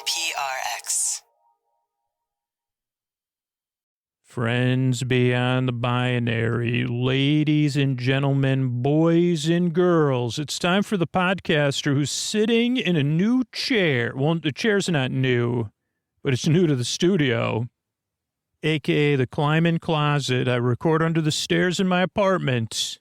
PRX. Friends beyond the binary, ladies and gentlemen, boys and girls, it's time for the podcaster who's sitting in a new chair. Well, the chair's not new, but it's new to the studio, a.k.a. the climb-in closet. I record under the stairs in my apartment,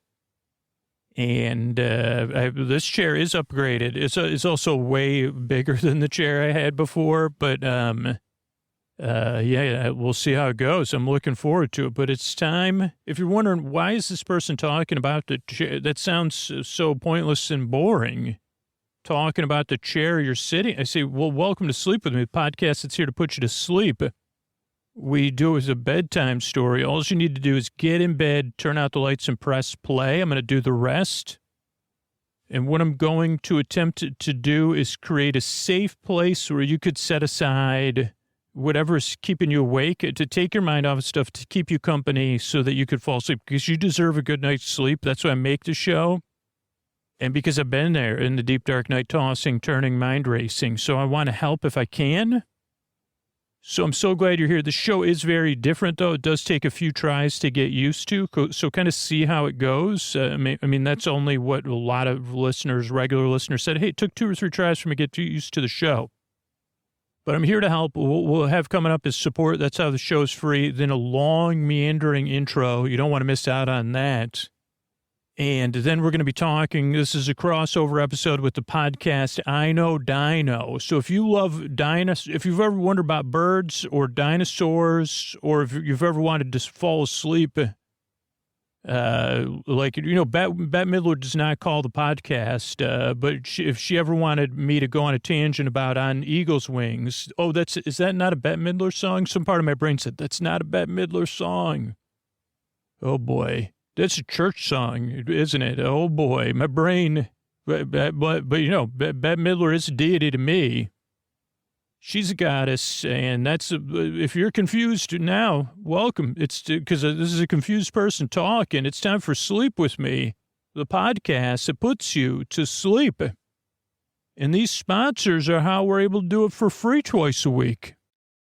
and this chair is upgraded. It's also way bigger than the chair I had before, but yeah, we'll see how it goes. I'm looking forward to it, but it's time. If you're wondering, why is this person talking about the chair? That sounds so pointless and boring. Talking about the chair you're sitting. I say, well, welcome to Sleep With Me, the podcast that's here to put you to sleep. We do it as a bedtime story. All you need to do is get in bed, turn out the lights, and press play. I'm going to do the rest. And what I'm going to attempt to do is create a safe place where you could set aside whatever's keeping you awake, to take your mind off of stuff, to keep you company so that you could fall asleep, because you deserve a good night's sleep. That's why I make the show. And because I've been there in the deep, dark night, tossing, turning, mind racing. So I want to help if I can. So I'm so glad you're here. The show is very different, though. It does take a few tries to get used to. So kind of see how it goes. I mean, that's only what a lot of listeners, regular listeners said. Hey, it took 2 or 3 tries for me to get used to the show. But I'm here to help. We'll have coming up is support. That's how the show's free. Then a long, meandering intro. You don't want to miss out on that. And then we're going to be talking. This is a crossover episode with the podcast I Know Dino. So if you love dinosaurs, if you've ever wondered about birds or dinosaurs, or if you've ever wanted to fall asleep, like, you know, Bette Midler does not call the podcast, but if she ever wanted me to go on a tangent about On Eagle's Wings, is that not a Bette Midler song? Some part of my brain said, that's not a Bette Midler song. Oh boy, that's a church song, isn't it? Oh boy, my brain, but you know, Bette Midler is a deity to me. She's a goddess, and that's, if you're confused now, welcome. It's because this is a confused person talking. It's time for Sleep With Me, the podcast that puts you to sleep. And these sponsors are how we're able to do it for free twice a week.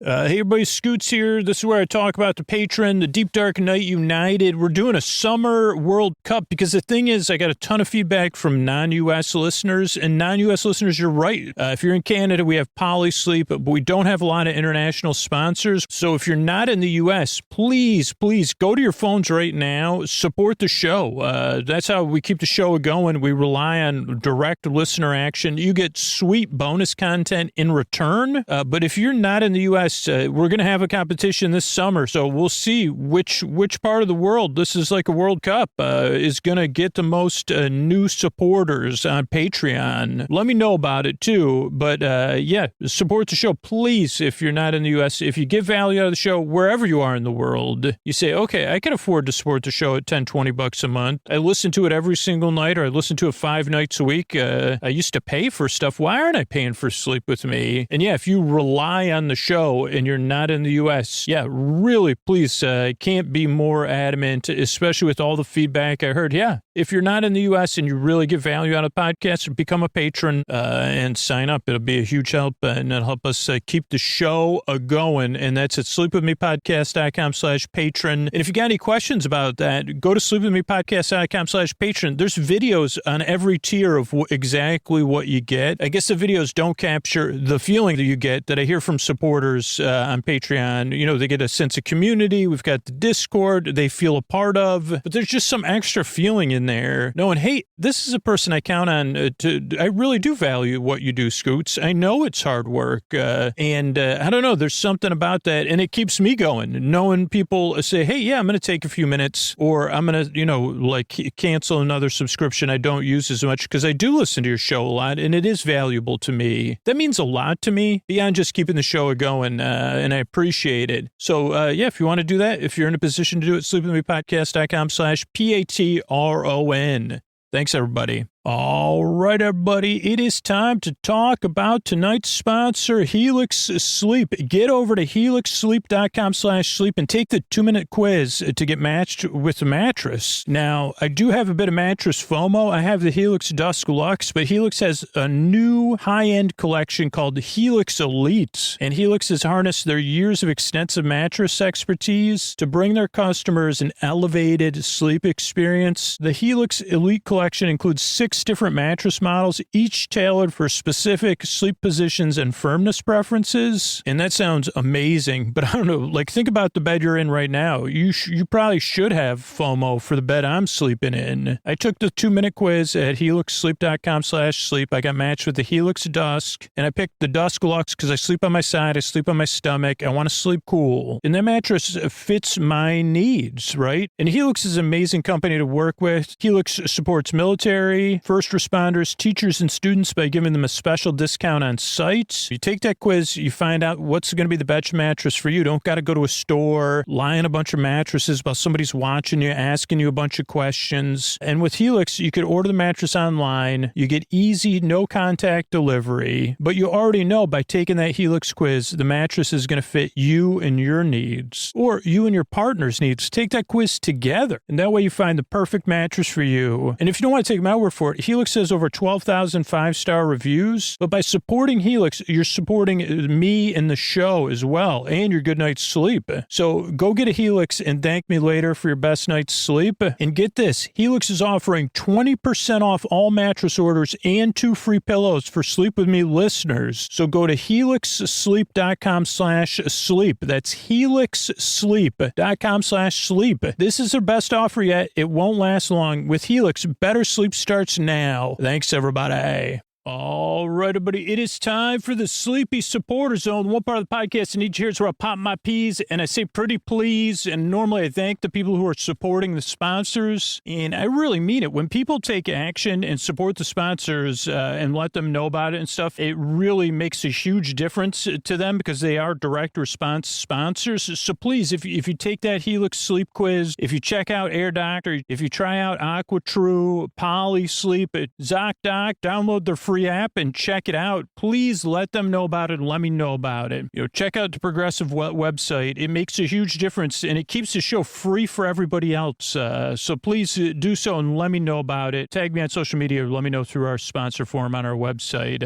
Hey, everybody, Scoots here. This is where I talk about the Patron, the Deep Dark Night United. We're doing a summer World Cup because the thing is, I got a ton of feedback from non-U.S. listeners, and non-U.S. listeners, you're right. If you're in Canada, we have Polysleep, but we don't have a lot of international sponsors. So if you're not in the U.S., please go to your phones right now, support the show. That's how we keep the show going. We rely on direct listener action. You get sweet bonus content in return. But if you're not in the U.S., we're going to have a competition this summer, so we'll see which part of the world, this is like a World Cup, is going to get the most new supporters on Patreon. Let me know about it, too. But, yeah, support the show, please, if you're not in the U.S. If you get value out of the show, wherever you are in the world, you say, okay, I can afford to support the show at $10-20 a month. I listen to it every single night, or I listen to it 5 nights a week. I used to pay for stuff. Why aren't I paying for Sleep With Me? And, yeah, if you rely on the show, and you're not in the U.S., yeah, really, please, can't be more adamant, especially with all the feedback I heard. Yeah, if you're not in the U.S. and you really get value out of the podcast, become a patron and sign up. It'll be a huge help, and it'll help us keep the show going. And that's at sleepwithmepodcast.com/patron. And if you got any questions about that, go to sleepwithmepodcast.com/patron. There's videos on every tier of exactly what you get. I guess the videos don't capture the feeling that you get that I hear from supporters on Patreon. You know, they get a sense of community. We've got the Discord they feel a part of, but there's just some extra feeling in there knowing, hey, this is a person I count on I really do value what you do, Scoots. I know it's hard work. And I don't know, there's something about that. And it keeps me going, knowing people say, hey, yeah, I'm going to take a few minutes, or I'm going to, you know, like cancel another subscription I don't use as much because I do listen to your show a lot and it is valuable to me. That means a lot to me beyond just keeping the show going. And I appreciate it. So, yeah, if you want to do that, if you're in a position to do it, sleepwithmepodcast.com/PATRON. Thanks, everybody. All right, everybody, it is time to talk about tonight's sponsor, Helix Sleep. Get over to helixsleep.com/sleep and take the 2-minute quiz to get matched with a mattress. Now, I do have a bit of mattress FOMO. I have the Helix Dusk Luxe, but Helix has a new high-end collection called Helix Elite. And Helix has harnessed their years of extensive mattress expertise to bring their customers an elevated sleep experience. The Helix Elite collection includes 6 different mattress models, each tailored for specific sleep positions and firmness preferences. And that sounds amazing, but I don't know, like think about the bed you're in right now. You probably should have FOMO for the bed I'm sleeping in. I took the 2-minute quiz at helixsleep.com/sleep. I got matched with the Helix Dusk, and I picked the Dusk Luxe because I sleep on my side, I sleep on my stomach, I want to sleep cool. And that mattress fits my needs, right? And Helix is an amazing company to work with. Helix supports military, first responders, teachers, and students by giving them a special discount on site. You take that quiz, you find out what's going to be the best mattress for you. Don't got to go to a store, lie on a bunch of mattresses while somebody's watching you, asking you a bunch of questions. And with Helix, you could order the mattress online. You get easy, no-contact delivery. But you already know by taking that Helix quiz, the mattress is going to fit you and your needs, or you and your partner's needs. Take that quiz together, and that way you find the perfect mattress for you. And if you don't want to take my word for it, Helix has over 12,000 5-star reviews, but by supporting Helix, you're supporting me and the show as well, and your good night's sleep. So go get a Helix and thank me later for your best night's sleep. And get this, Helix is offering 20% off all mattress orders and 2 free pillows for Sleep With Me listeners. So go to helixsleep.com/sleep. That's helixsleep.com/sleep. This is their best offer yet. It won't last long. With Helix, better sleep starts now. Thanks, everybody. All right, everybody, it is time for the Sleepy Supporter Zone. One part of the podcast I need you here is where I pop my peas and I say pretty please. And normally I thank the people who are supporting the sponsors. And I really mean it. When people take action and support the sponsors and let them know about it and stuff, it really makes a huge difference to them because they are direct response sponsors. So please, if you take that Helix Sleep quiz, if you check out Air Doctor, if you try out AquaTrue, Poly Sleep, ZocDoc, download their free app and check it out. Please let them know about it and let me know about it. Check out the Progressive website. It makes a huge difference and it keeps the show free for everybody else. So please do so and let me know about it. Tag me on social media or let me know through our sponsor form on our website.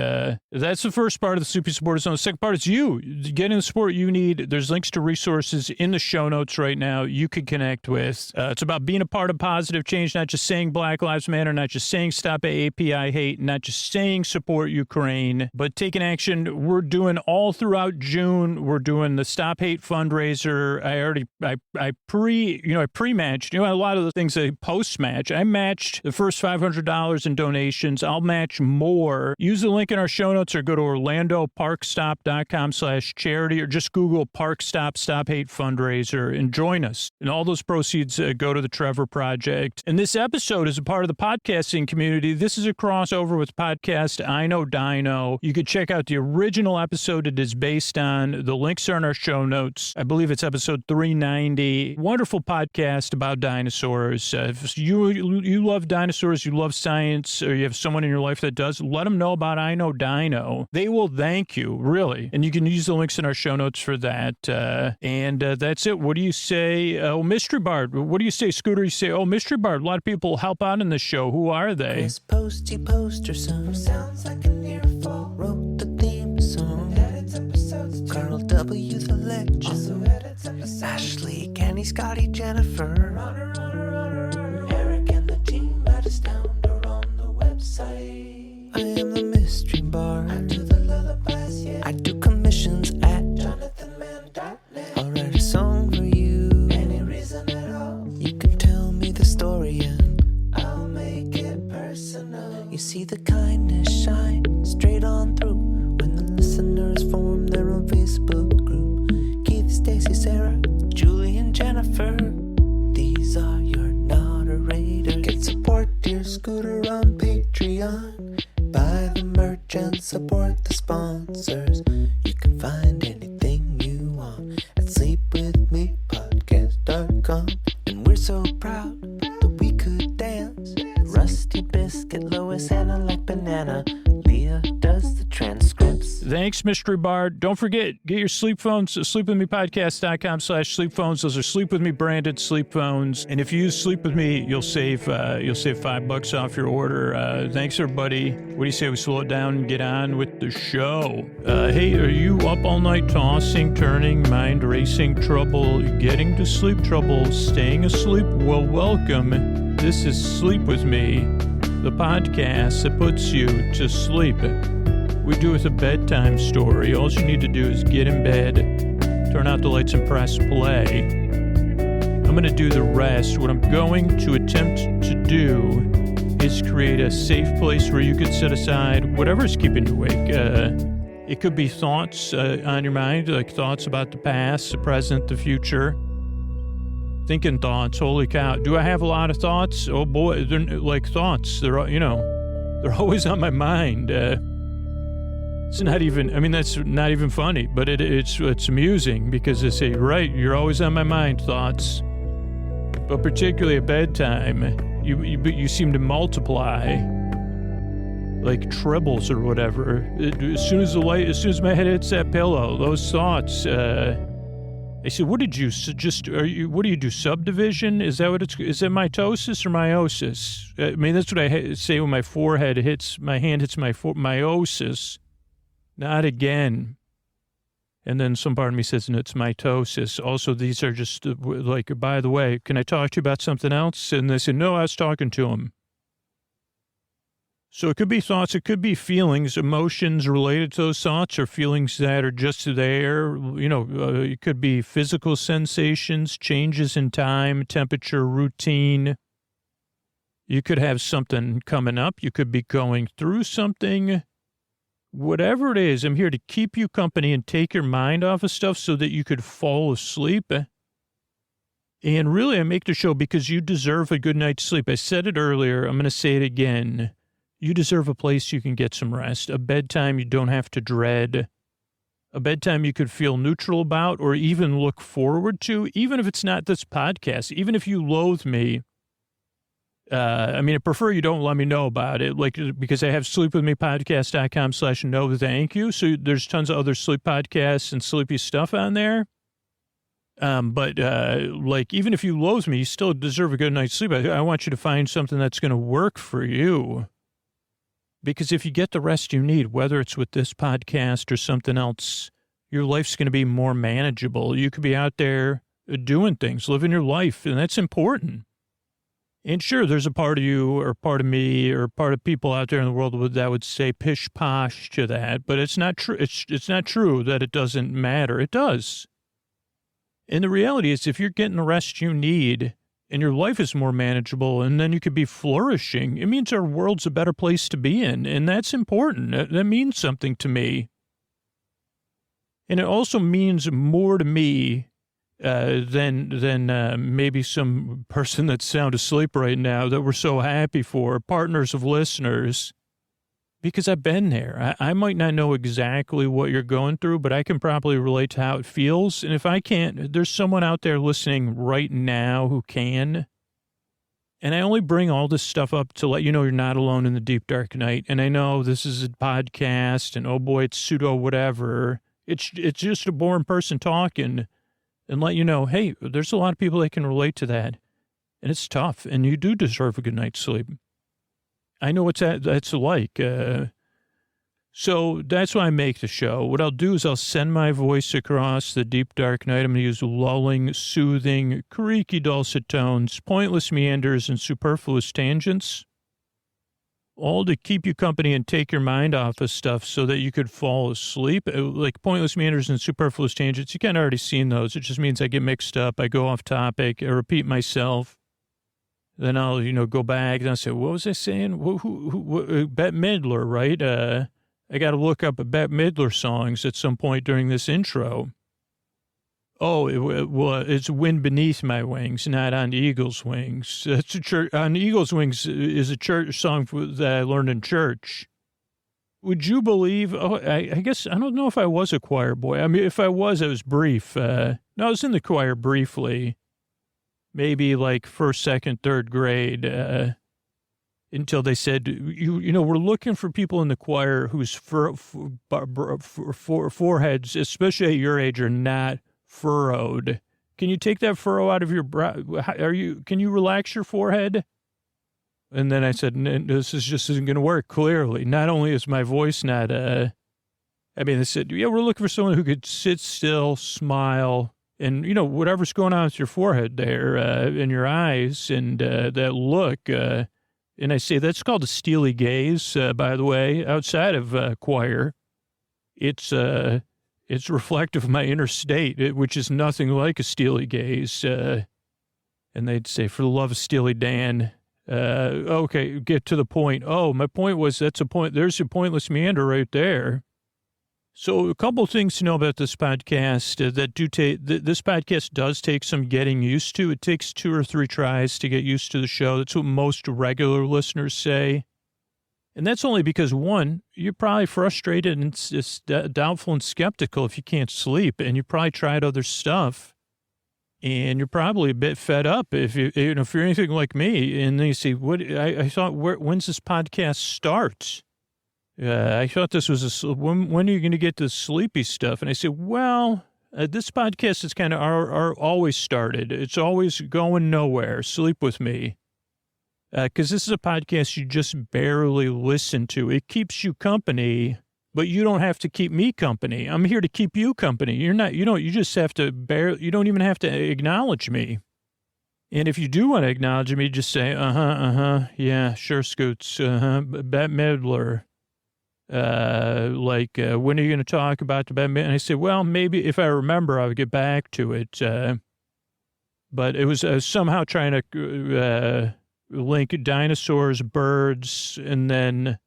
That's the first part of the Sleepy Supporter Zone. The second part is you getting the support you need. There's links to resources in the show notes right now you could connect with. It's about being a part of positive change, not just saying Black Lives Matter, not just saying stop API hate, not just saying support Ukraine, but taking action. We're doing all throughout June. We're doing the Stop Hate fundraiser. I pre-matched, a lot of the things I post-match. I matched the first $500 in donations. I'll match more. Use the link in our show notes or go to orlandoparkstop.com/charity or just Google Park Stop Hate fundraiser and join us. And all those proceeds go to the Trevor Project. And this episode is a part of the podcasting community. This is a crossover with podcast I Know Dino. You could check out the original episode it is based on. The links are in our show notes. I believe it's episode 390. Wonderful podcast about dinosaurs. If you love dinosaurs, you love science, or you have someone in your life that does, let them know about I Know Dino. They will thank you, really. And you can use the links in our show notes for that. And that's it. What do you say? Oh, Mystery Bard. What do you say, Scooter? You say, oh, Mystery Bard. A lot of people help out in the show. Who are they? This posty poster son sounds like an earful. Wrote the theme song. Edits episodes too. Carl W. the legend. Also edits episodes. Ashley, Kenny, Scotty, Jennifer. Runner. Eric and the team at Astound or on the website. I am the Mystery Bard. I do the lullabies, yeah. I do commissions at jonathanmann.net. I'll write a song for you. Any reason at all. You can tell me the story and I'll make it personal. You see the kindness shine straight on through when the listeners form their own Facebook group. Keith, Stacy, Sarah, Julie, and Jennifer. These are your moderators. Get support dear Scooter on Patreon. Buy the merch and support the sponsors. You can find anything you want at sleepwithmepodcast.com. And we're so proud that we could dance. Rusty Biscuit, Lois Thanks, Mystery Bard. Don't forget, get your sleep phones, sleepwithmepodcast.com/sleep phones. Those are Sleep With Me branded sleep phones. And if you use Sleep With Me, you'll save $5 off your order. Thanks, everybody. What do you say we slow it down and get on with the show? Hey, are you up all night tossing, turning, mind racing, trouble, getting to sleep, trouble, staying asleep? Well, welcome. This is Sleep With Me, the podcast that puts you to sleep. We do it with a bedtime story. All you need to do is get in bed, turn out the lights, and press play. I'm going to do the rest. What I'm going to attempt to do is create a safe place where you could set aside whatever's keeping you awake. It could be thoughts on your mind, like thoughts about the past, the present, the future. Thinking thoughts. Holy cow. Do I have a lot of thoughts? Oh boy, they're like thoughts. They're always on my mind. It's not even, that's not even funny, but it's amusing because they say, right, you're always on my mind, thoughts. But particularly at bedtime, you seem to multiply like triples or whatever. As soon as my head hits that pillow, those thoughts, they say, what did you suggest? What do you do? Subdivision? Is that mitosis or meiosis? That's what I say when my hand hits my meiosis. Not again. And then some part of me says, no, it's mitosis. Also, these are just like, by the way, can I talk to you about something else? And they said, no, I was talking to him. So it could be thoughts, it could be feelings, emotions related to those thoughts, or feelings that are just there. It could be physical sensations, changes in time, temperature, routine. You could have something coming up. You could be going through something. Whatever it is, I'm here to keep you company and take your mind off of stuff so that you could fall asleep. And really, I make the show because you deserve a good night's sleep. I said it earlier. I'm going to say it again. You deserve a place you can get some rest, a bedtime you don't have to dread, a bedtime you could feel neutral about or even look forward to, even if it's not this podcast, even if you loathe me. I prefer you don't let me know about it, because I have sleepwithmepodcast.com/no thank you. So there's tons of other sleep podcasts and sleepy stuff on there. But even if you loathe me, you still deserve a good night's sleep. I want you to find something that's going to work for you. Because if you get the rest you need, whether it's with this podcast or something else, your life's going to be more manageable. You could be out there doing things, living your life, and that's important. And sure, there's a part of you or part of me or part of people out there in the world that would say pish posh to that, but it's not true. It's not true that it doesn't matter. It does. And the reality is, if you're getting the rest you need and your life is more manageable, and then you could be flourishing, it means our world's a better place to be in. And that's important. That means something to me. And it also means more to me than maybe some person that's sound asleep right now that we're so happy for, partners of listeners, because I've been there. I might not know exactly what you're going through, but I can probably relate to how it feels. And if I can't, there's someone out there listening right now who can. And I only bring all this stuff up to let you know you're not alone in the deep, dark night. And I know this is a podcast, and oh boy, it's pseudo whatever. It's just a boring person talking. And let you know, hey, there's a lot of people that can relate to that. And it's tough, and you do deserve a good night's sleep. I know what that's like. So that's why I make the show. What I'll do is I'll send my voice across the deep, dark night. I'm going to use lulling, soothing, creaky, dulcet tones, pointless meanders, and superfluous tangents. All to keep you company and take your mind off of stuff so that you could fall asleep. Like pointless meanders and superfluous tangents, you kind of already seen those. It just means I get mixed up. I go off topic. I repeat myself. Then I'll, go back and I'll say, what was I saying? Who Bette Midler, right? I got to look up Bette Midler songs at some point during this intro. Oh, it's Wind Beneath My Wings, not On Eagle's Wings. That's a church. On Eagle's Wings is a church song that I learned in church. Would you believe? Oh, I guess I don't know if I was a choir boy. If I was, it was brief. No, I was in the choir briefly, maybe like first, second, third grade. until they said, we're looking for people in the choir whose foreheads, especially at your age, are not furrowed. Can you take that furrow out of your brow? Can you relax your forehead? And then I said, this isn't going to work, clearly. Not only is my voice not, they said, yeah, we're looking for someone who could sit still, smile, and, whatever's going on with your forehead there, in your eyes, and that look. And I say, that's called a steely gaze, by the way, outside of choir. It's reflective of my inner state, which is nothing like a steely gaze. And they'd say, for the love of Steely Dan, okay, get to the point. Oh, my point was, that's a point. There's your pointless meander right there. So a couple things to know about this podcast this podcast does take some getting used to. It takes 2 or 3 tries to get used to the show. That's what most regular listeners say. And that's only because, one, you're probably frustrated and just doubtful and skeptical if you can't sleep, and you probably tried other stuff, and you're probably a bit fed up if you're anything like me. And then you say, I thought, when's this podcast start? I thought this was when are you going to get to the sleepy stuff? And I said, well, this podcast is kind of always started. It's always going nowhere. Sleep with me. Because this is a podcast you just barely listen to. It keeps you company, but you don't have to keep me company. I'm here to keep you company. You just have to you don't even have to acknowledge me. And if you do want to acknowledge me, just say, yeah, sure, Scoots, Bette Midler. When are you going to talk about the Bette Midler? And I said, well, maybe if I remember, I would get back to it. But it was somehow trying to link dinosaurs, birds, and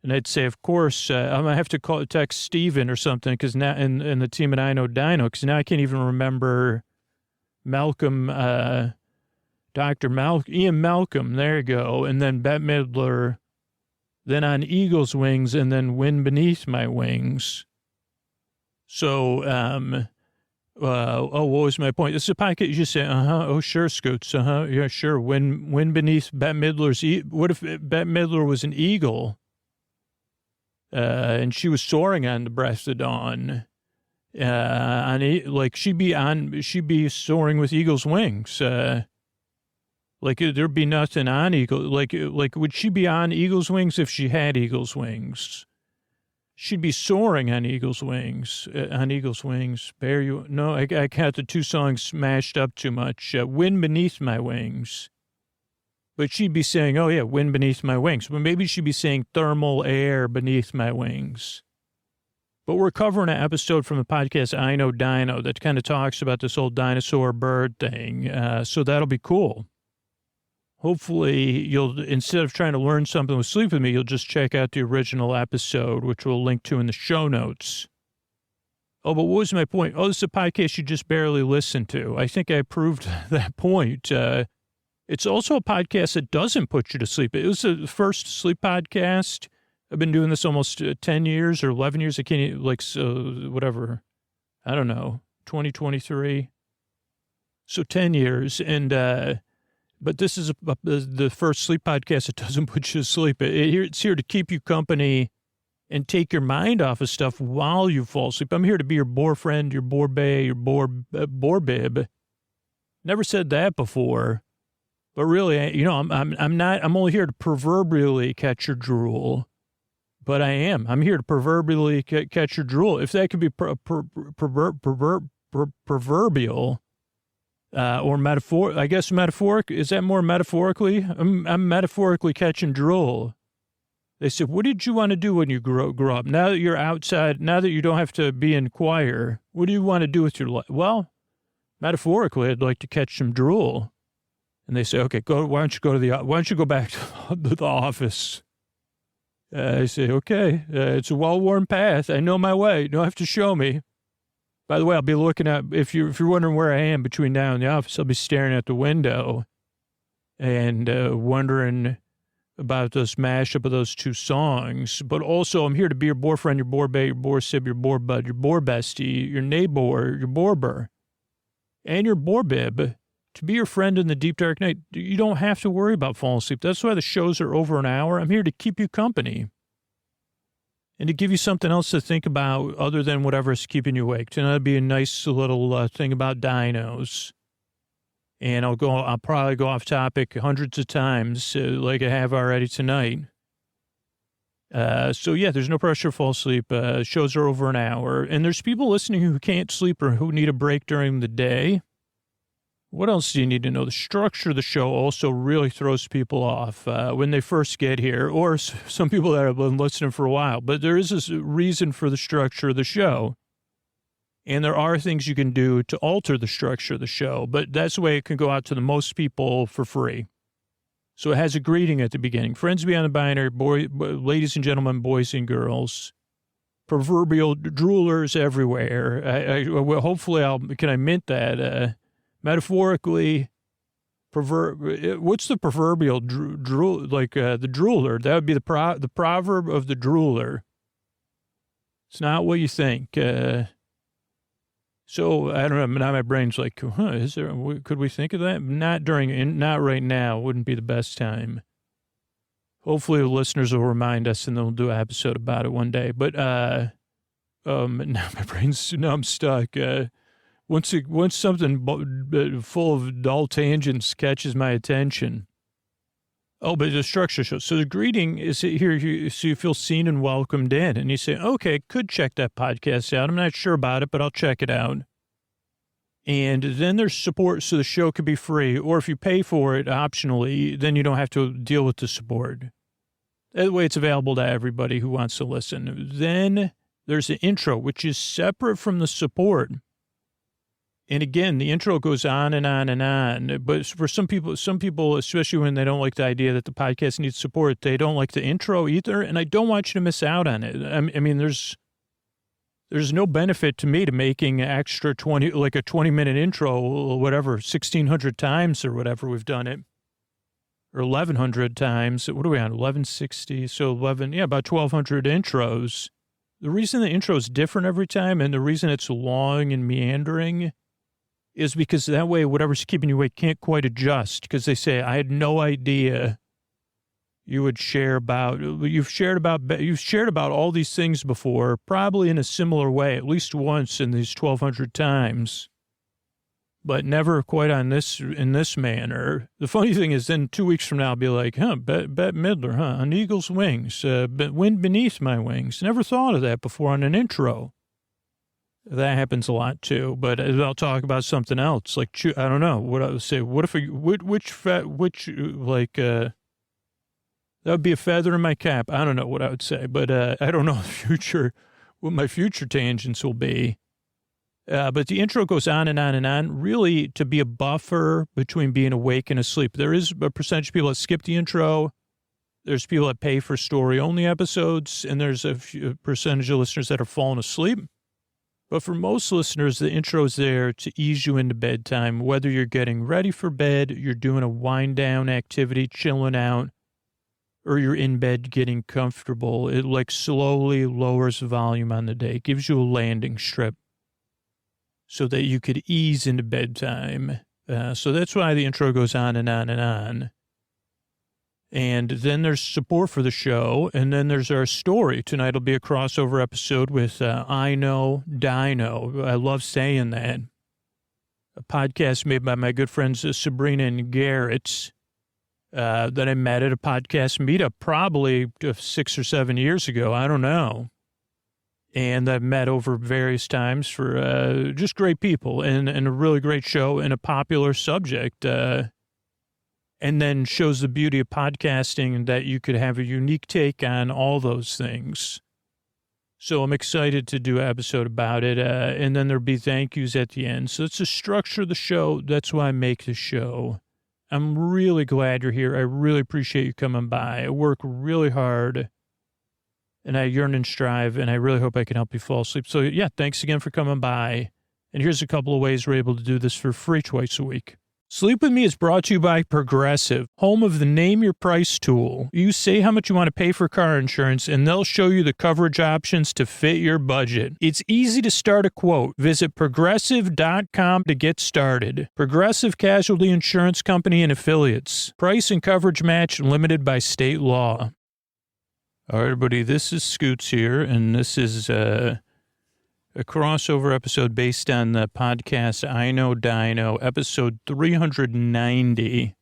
I'd say, of course, I'm going to have to text Steven or something, because now, and the team at I Know Dino, because now I can't even remember Malcolm, Ian Malcolm, there you go, and then Bette Midler, then On Eagle's Wings, and then Wind Beneath My Wings. So, what was my point? This is a podcast. You just say, oh, sure, Scoots, yeah, sure. Wind Beneath Bette Midler's, what if Bette Midler was an eagle, and she was soaring on the breast of dawn, she'd be soaring with eagle's wings, like there'd be nothing on eagle, like would she be on eagle's wings if she had eagle's wings? She'd be soaring on eagle's wings, bear you. No, I got the 2 songs mashed up too much. Wind Beneath My Wings. But she'd be saying, oh yeah, wind beneath my wings. But maybe she'd be saying thermal air beneath my wings. But we're covering an episode from the podcast I Know Dino that kind of talks about this whole dinosaur bird thing. So that'll be cool. Hopefully you'll, instead of trying to learn something with Sleep With Me, you'll just check out the original episode, which we'll link to in the show notes. Oh, but what was my point? Oh, this is a podcast you just barely listen to. I think I proved that point. It's also a podcast that doesn't put you to sleep. It was the first sleep podcast. I've been doing this almost 10 years or 11 years. I can't, whatever. I don't know, 2023. So 10 years. And, but this is the first sleep podcast that doesn't put you to sleep. It's here to keep you company and take your mind off of stuff while you fall asleep. I'm here to be your boyfriend, your borbay, your borbib. Never said that before, but really, I'm only here to proverbially catch your drool, but I am. I'm here to proverbially catch your drool. If that could be proverbial. Or metaphor, I guess metaphoric, is that more metaphorically? I'm metaphorically catching drool. They said, what did you want to do when you grow up? Now that you're outside, now that you don't have to be in choir, what do you want to do with your life? Well, metaphorically, I'd like to catch some drool. And they say, okay, why don't you go back to the office? I say, okay, it's a well-worn path. I know my way. You don't have to show me. By the way, I'll be looking at, if you're wondering where I am between now and the office, I'll be staring at the window and wondering about this mashup of those 2 songs. But also, I'm here to be your boyfriend, your borbay, your borsib, your borbud, your borbestie, your neighbor, your borber, and your borbib to be your friend in the deep, dark night. You don't have to worry about falling asleep. That's why the shows are over an hour. I'm here to keep you company and to give you something else to think about other than whatever's keeping you awake. Tonight will be a nice little thing about dinos. And I'll probably go off topic hundreds of times like I have already tonight. So yeah, there's no pressure to fall asleep. Shows are over an hour. And there's people listening who can't sleep or who need a break during the day. What else do you need to know? The structure of the show also really throws people off when they first get here, or some people that have been listening for a while. But there is a reason for the structure of the show. And there are things you can do to alter the structure of the show, but that's the way it can go out to the most people for free. So it has a greeting at the beginning. Friends beyond the binary, ladies and gentlemen, boys and girls, proverbial droolers everywhere. Well, hopefully can I mint that? Metaphorically, what's the proverbial drool, like the drooler? That would be the proverb of the drooler. It's not what you think. So I don't know. Now my brain's like, could we think of that? Not right now. Wouldn't be the best time. Hopefully the listeners will remind us and then we'll do an episode about it one day. But now I'm stuck. Once something full of dull tangents catches my attention. Oh, but the structure shows. So the greeting is here, so you feel seen and welcomed in. And you say, okay, could check that podcast out. I'm not sure about it, but I'll check it out. And then there's support, so the show could be free. Or if you pay for it optionally, then you don't have to deal with the support. That way it's available to everybody who wants to listen. Then there's an intro, which is separate from the support. And again, the intro goes on and on and on. But for some people, especially when they don't like the idea that the podcast needs support, they don't like the intro either. And I don't want you to miss out on it. I mean, there's no benefit to me to making extra 20-minute intro or whatever, 1,600 times or whatever we've done it. Or 1,100 times. What are we on? 1,160. So about 1,200 intros. The reason the intro is different every time and the reason it's long and meandering is because that way whatever's keeping you awake can't quite adjust, because they say, I had no idea you've shared about all these things before, probably in a similar way, at least once in these 1,200 times, but never quite in this manner. The funny thing is then 2 weeks from now, I'll be like, Bette Midler, on eagle's wings, wind beneath my wings. Never thought of that before on an intro. That happens a lot too, but I'll talk about something else. Like, I don't know what I would say. What if that would be a feather in my cap. I don't know what I would say, but I don't know what my future tangents will be. But the intro goes on and on and on, really to be a buffer between being awake and asleep. There is a percentage of people that skip the intro. There's people that pay for story-only episodes, and there's a percentage of listeners that are falling asleep. But for most listeners, the intro is there to ease you into bedtime, whether you're getting ready for bed, you're doing a wind-down activity, chilling out, or you're in bed getting comfortable. It like slowly lowers the volume on the day. It gives you a landing strip so that you could ease into bedtime. So that's why the intro goes on and on and on. And then there's support for the show, and then there's our story. Tonight will be a crossover episode with I Know Dino. I love saying that. A podcast made by my good friends Sabrina and Garrett that I met at a podcast meetup probably 6 or 7 years ago. I don't know. And I've met over various times for just great people and a really great show and a popular subject. And then shows the beauty of podcasting and that you could have a unique take on all those things. So I'm excited to do an episode about it. And then there'll be thank yous at the end. So it's the structure of the show. That's why I make the show. I'm really glad you're here. I really appreciate you coming by. I work really hard and I yearn and strive, and I really hope I can help you fall asleep. So yeah, thanks again for coming by. And here's a couple of ways we're able to do this for free twice a week. Sleep With Me is brought to you by Progressive, home of the Name Your Price tool. You say how much you want to pay for car insurance, and they'll show you the coverage options to fit your budget. It's easy to start a quote. Visit Progressive.com to get started. Progressive Casualty Insurance Company and Affiliates. Price and coverage match limited by state law. All right, everybody, this is Scoots here, and this is a crossover episode based on the podcast I Know Dino, episode 390.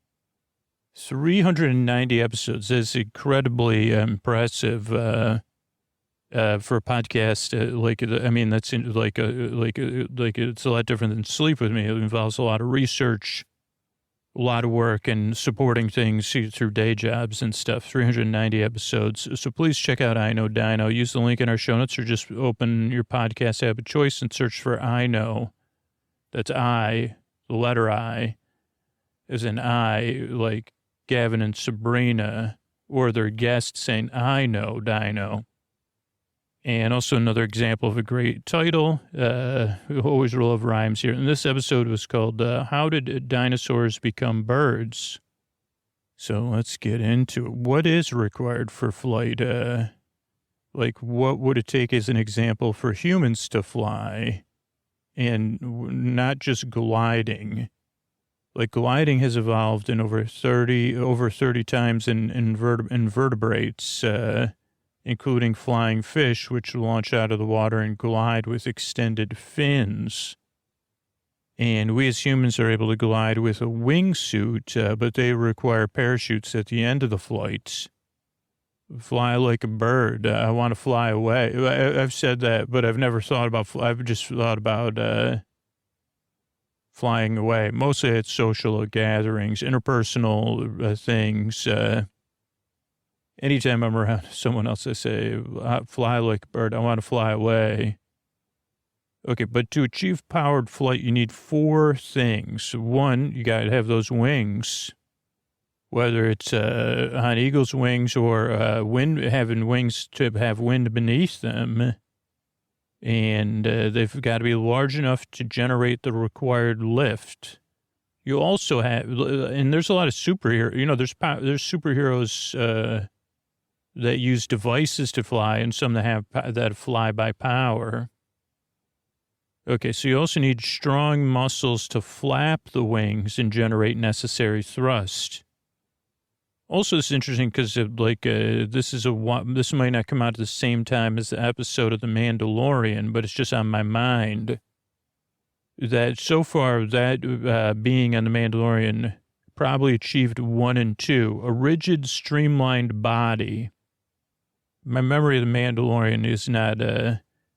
390 episodes is incredibly impressive for a podcast. It's a lot different than Sleep With Me. It involves a lot of research, a lot of work, and supporting things through day jobs and stuff. 390 episodes. So please check out I Know Dino. Use the link in our show notes or just open your podcast app of choice and search for I Know. That's I, the letter I, as in I, like Gavin and Sabrina, or their guest saying, I Know Dino. And also another example of a great title. We always love rhymes here. And this episode was called, How Did Dinosaurs Become Birds? So let's get into it. What is required for flight? What would it take as an example for humans to fly? And not just gliding. Like gliding has evolved in over 30 times in invertebrates, including flying fish, which launch out of the water and glide with extended fins. And we as humans are able to glide with a wingsuit, but they require parachutes at the end of the flight. Fly like a bird. I want to fly away. I've said that, but I've never thought about, I've just thought about flying away. Mostly at social gatherings, interpersonal things. Anytime I'm around someone else, I say, fly like a bird. I want to fly away. Okay, but to achieve powered flight, you need 4 things. 1, you got to have those wings, whether it's on eagle's wings or having wings to have wind beneath them. And they've got to be large enough to generate the required lift. You also have, and there's a lot of superheroes, there's superheroes that use devices to fly, and some that fly by power. Okay, so you also need strong muscles to flap the wings and generate necessary thrust. Also, it's interesting because this might not come out at the same time as the episode of The Mandalorian, but it's just on my mind that so far that being on The Mandalorian probably achieved 1 and 2, a rigid, streamlined body. My memory of The Mandalorian is not,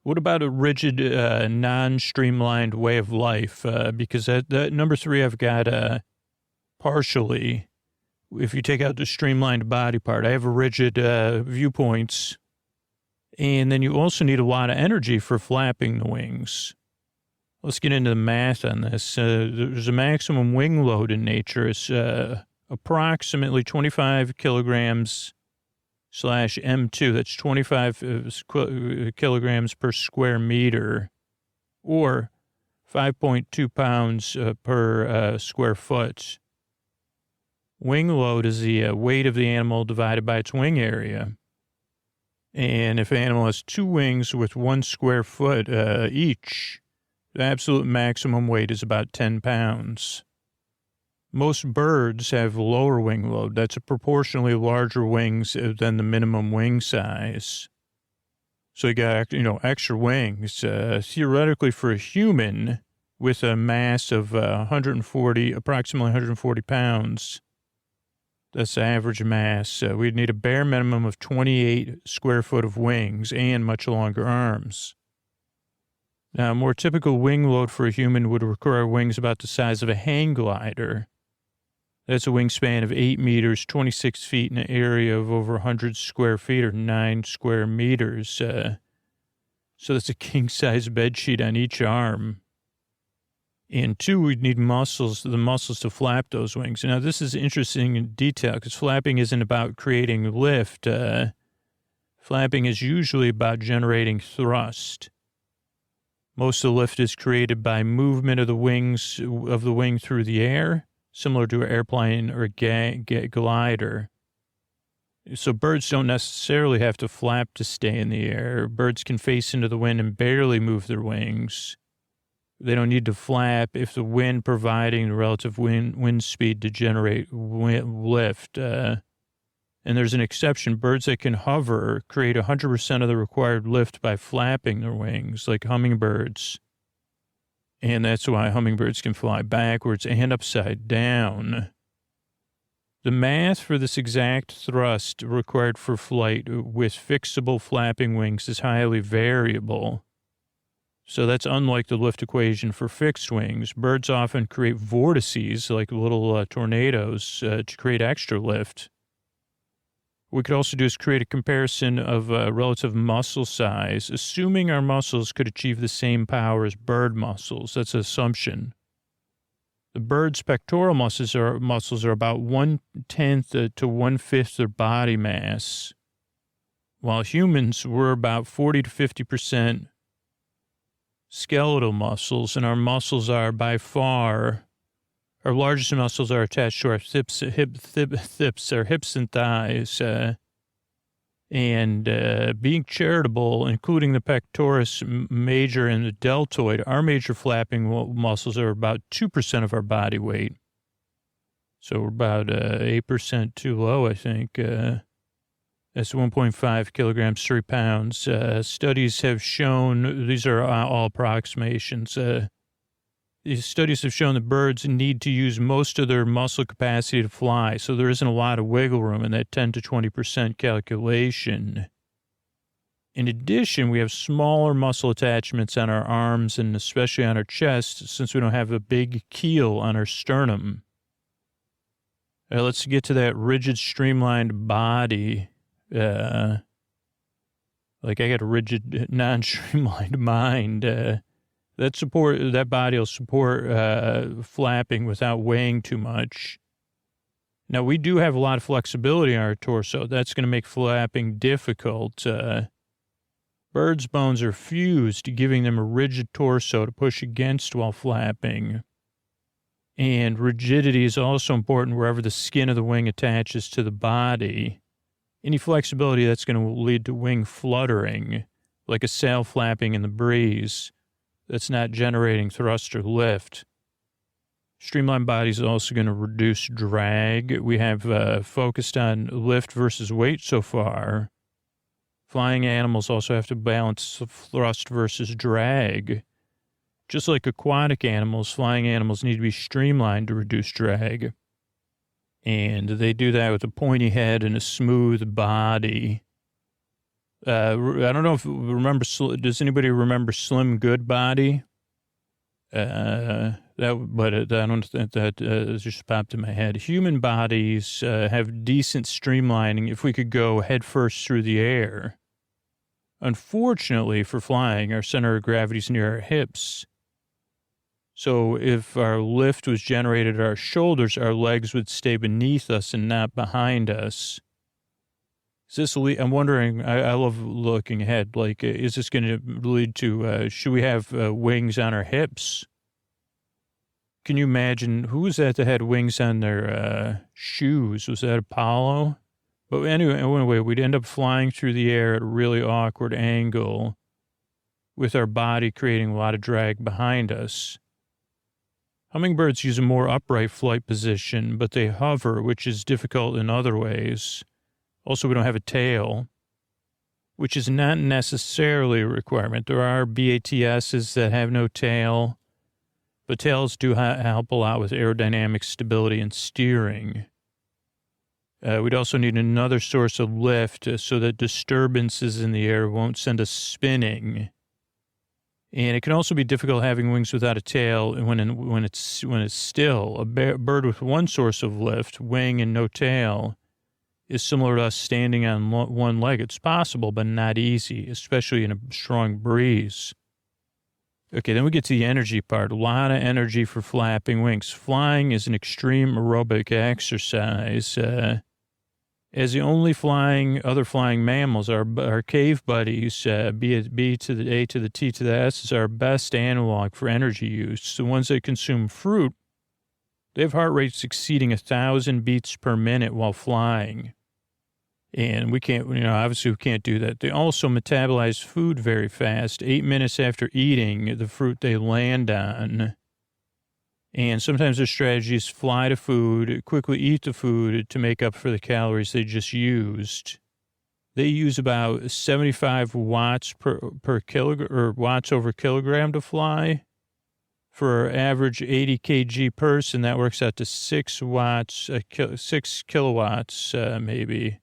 what about a rigid, non-streamlined way of life? Because that number 3, I've got partially, if you take out the streamlined body part, I have a rigid viewpoints. And then you also need a lot of energy for flapping the wings. Let's get into the math on this. There's a maximum wing load in nature. It's approximately 25 kilograms /M2, that's 25 kilograms per square meter, or 5.2 pounds per square foot. Wing load is the weight of the animal divided by its wing area. And if an animal has 2 wings with 1 square foot each, the absolute maximum weight is about 10 pounds. Most birds have lower wing load. That's a proportionally larger wings than the minimum wing size. So you got, extra wings. Theoretically, for a human with a mass of approximately 140 pounds, that's the average mass, we'd need a bare minimum of 28 square foot of wings and much longer arms. Now, a more typical wing load for a human would require wings about the size of a hang glider. That's a wingspan of 8 meters, 26 feet in an area of over 100 square feet or 9 square meters. So that's a king-size bed sheet on each arm. And 2, we'd need the muscles to flap those wings. Now, this is interesting in detail because flapping isn't about creating lift. Flapping is usually about generating thrust. Most of the lift is created by movement of the wing through the air. similar to an airplane or a glider. So birds don't necessarily have to flap to stay in the air. Birds can face into the wind and barely move their wings. They don't need to flap if the wind providing the relative wind speed to generate lift. And there's an exception. Birds that can hover create 100% of the required lift by flapping their wings, like hummingbirds. And that's why hummingbirds can fly backwards and upside down. The math for this exact thrust required for flight with fixable flapping wings is highly variable. So that's unlike the lift equation for fixed wings. Birds often create vortices, like little tornadoes, to create extra lift. What we could also do is create a comparison of relative muscle size, assuming our muscles could achieve the same power as bird muscles. That's an assumption. The bird's pectoral muscles are about 1/10 to 1/5 their body mass, while humans were about 40 to 50% skeletal muscles, and our muscles are by far, our largest muscles are attached to our hips and thighs. Being charitable, including the pectoris major and the deltoid, our major flapping muscles are about 2% of our body weight. So we're about 8% too low, I think. That's 1.5 kilograms, 3 pounds. Studies have shown, these are all approximations, these studies have shown that birds need to use most of their muscle capacity to fly, so there isn't a lot of wiggle room in that 10 to 20% calculation. In addition, we have smaller muscle attachments on our arms and especially on our chest since we don't have a big keel on our sternum. Let's get to that rigid, streamlined body. Like I got a rigid, non-streamlined mind. That body will support flapping without weighing too much. Now, we do have a lot of flexibility in our torso. That's going to make flapping difficult. Birds' bones are fused, giving them a rigid torso to push against while flapping. And rigidity is also important wherever the skin of the wing attaches to the body. Any flexibility that's going to lead to wing fluttering, like a sail flapping in the breeze, that's not generating thrust or lift. Streamlined bodies are also going to reduce drag. We have focused on lift versus weight so far. Flying animals also have to balance thrust versus drag. Just like aquatic animals, flying animals need to be streamlined to reduce drag. And they do that with a pointy head and a smooth body. I don't know if does anybody remember Slim Goodbody? I don't think that just popped in my head. Human bodies have decent streamlining if we could go head first through the air. Unfortunately for flying, our center of gravity is near our hips. So if our lift was generated at our shoulders, our legs would stay beneath us and not behind us. I'm wondering, I love looking ahead, like, is this going to lead to, should we have wings on our hips? Can you imagine, who was that had wings on their shoes? Was that Apollo? But anyway, we'd end up flying through the air at a really awkward angle with our body creating a lot of drag behind us. Hummingbirds use a more upright flight position, but they hover, which is difficult in other ways. Also, we don't have a tail, which is not necessarily a requirement. There are BATSs that have no tail, but tails do help a lot with aerodynamic stability and steering. We'd also need another source of lift so that disturbances in the air won't send us spinning. And it can also be difficult having wings without a tail when it's still. A bird with one source of lift, wing and no tail, is similar to us standing on one leg. It's possible, but not easy, especially in a strong breeze. Okay, then we get to the energy part. A lot of energy for flapping wings. Flying is an extreme aerobic exercise. As the only other flying mammals, our cave buddies, B to the A to the T to the S, is our best analog for energy use. The ones that consume fruit, They have heart rates exceeding 1,000 beats per minute while flying. And we can't, obviously we can't do that. They also metabolize food very fast, 8 minutes after eating the fruit they land on. And sometimes their strategy is fly to food, quickly eat the food to make up for the calories they just used. They use about 75 watts per kilogram, or watts over kilogram to fly. For an average 80 kg person, that works out to 6 watts, 6 kilowatts, maybe.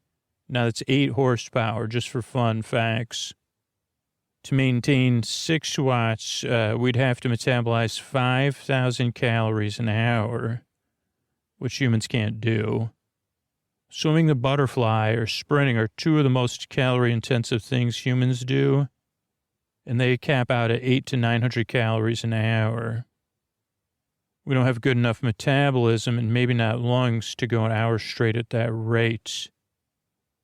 Now that's 8 horsepower, just for fun facts. To maintain 6 watts, we'd have to metabolize 5,000 calories an hour, which humans can't do. Swimming the butterfly or sprinting are two of the most calorie-intensive things humans do, and they cap out at 800 to 900 calories an hour. We don't have good enough metabolism and maybe not lungs to go an hour straight at that rate.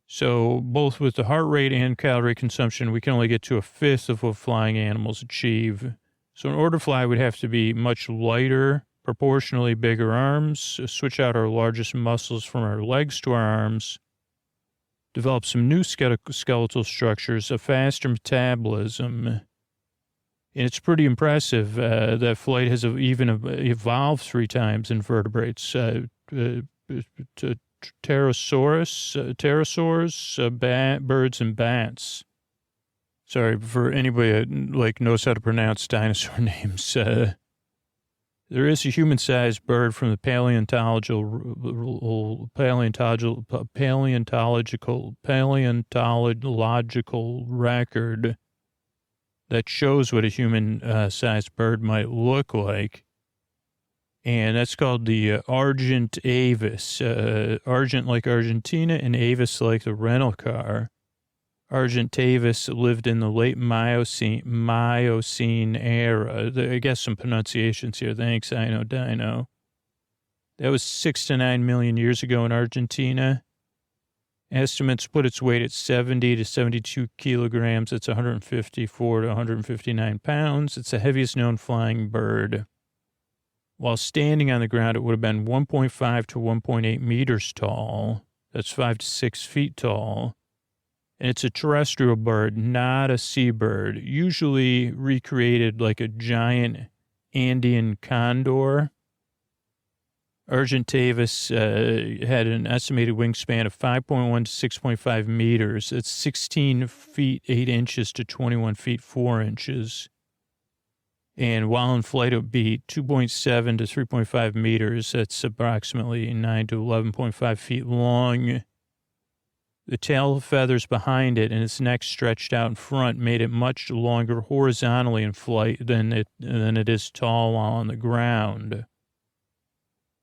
So both with the heart rate and calorie consumption, we can only get to a fifth of what flying animals achieve. So in order to fly, we'd have to be much lighter, proportionally bigger arms, switch out our largest muscles from our legs to our arms, develop some new skeletal structures, a faster metabolism. And it's pretty impressive that flight has even evolved 3 times in vertebrates. Pterosaurs, birds, and bats. Sorry, for anybody that knows how to pronounce dinosaur names. There is a human-sized bird from the paleontological record that shows what a human-sized bird might look like. And that's called the Argent avis. Argent like Argentina and avis like the rental car. Argentavis lived in the late Miocene era. I guess some pronunciations here. Thanks, I Know Dino. That was 6 to 9 million years ago in Argentina. Estimates put its weight at 70 to 72 kilograms. It's 154 to 159 pounds. It's the heaviest known flying bird. While standing on the ground, it would have been 1.5 to 1.8 meters tall. That's 5 to 6 feet tall. And it's a terrestrial bird, not a seabird, usually recreated like a giant Andean condor. Argentavis had an estimated wingspan of 5.1 to 6.5 meters. It's 16 feet 8 inches to 21 feet 4 inches. And while in flight, it would be 2.7 to 3.5 meters. That's approximately 9 to 11.5 feet long. The tail feathers behind it and its neck stretched out in front made it much longer horizontally in flight than it is tall while on the ground.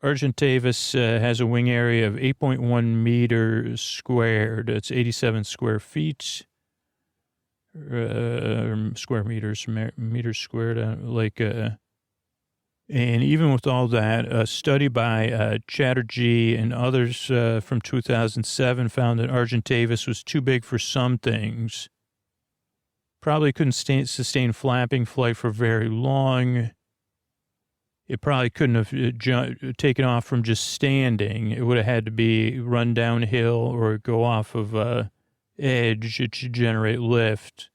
Argentavis has a wing area of 8.1 meters squared. It's 87 square feet. Square meters squared, and even with all that, a study by Chatterjee and others from 2007 found that Argentavis was too big for some things. Probably couldn't sustain flapping flight for very long. It probably couldn't have taken off from just standing. It would have had to be run downhill or go off of edge to generate lift.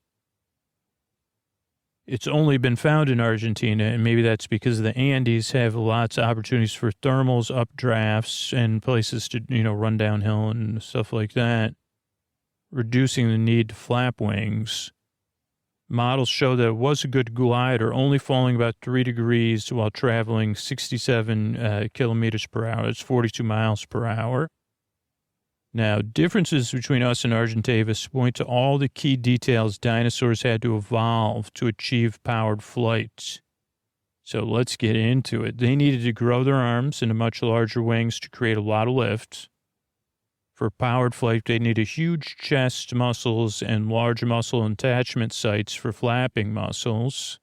It's only been found in Argentina, and maybe that's because the Andes have lots of opportunities for thermals, updrafts, and places to, run downhill and stuff like that, reducing the need to flap wings. Models show that it was a good glider, only falling about 3 degrees while traveling 67 kilometers per hour. That's 42 miles per hour. Now, differences between us and Argentavis point to all the key details dinosaurs had to evolve to achieve powered flight. So let's get into it. They needed to grow their arms into much larger wings to create a lot of lift. For powered flight, they needed huge chest muscles and large muscle attachment sites for flapping muscles.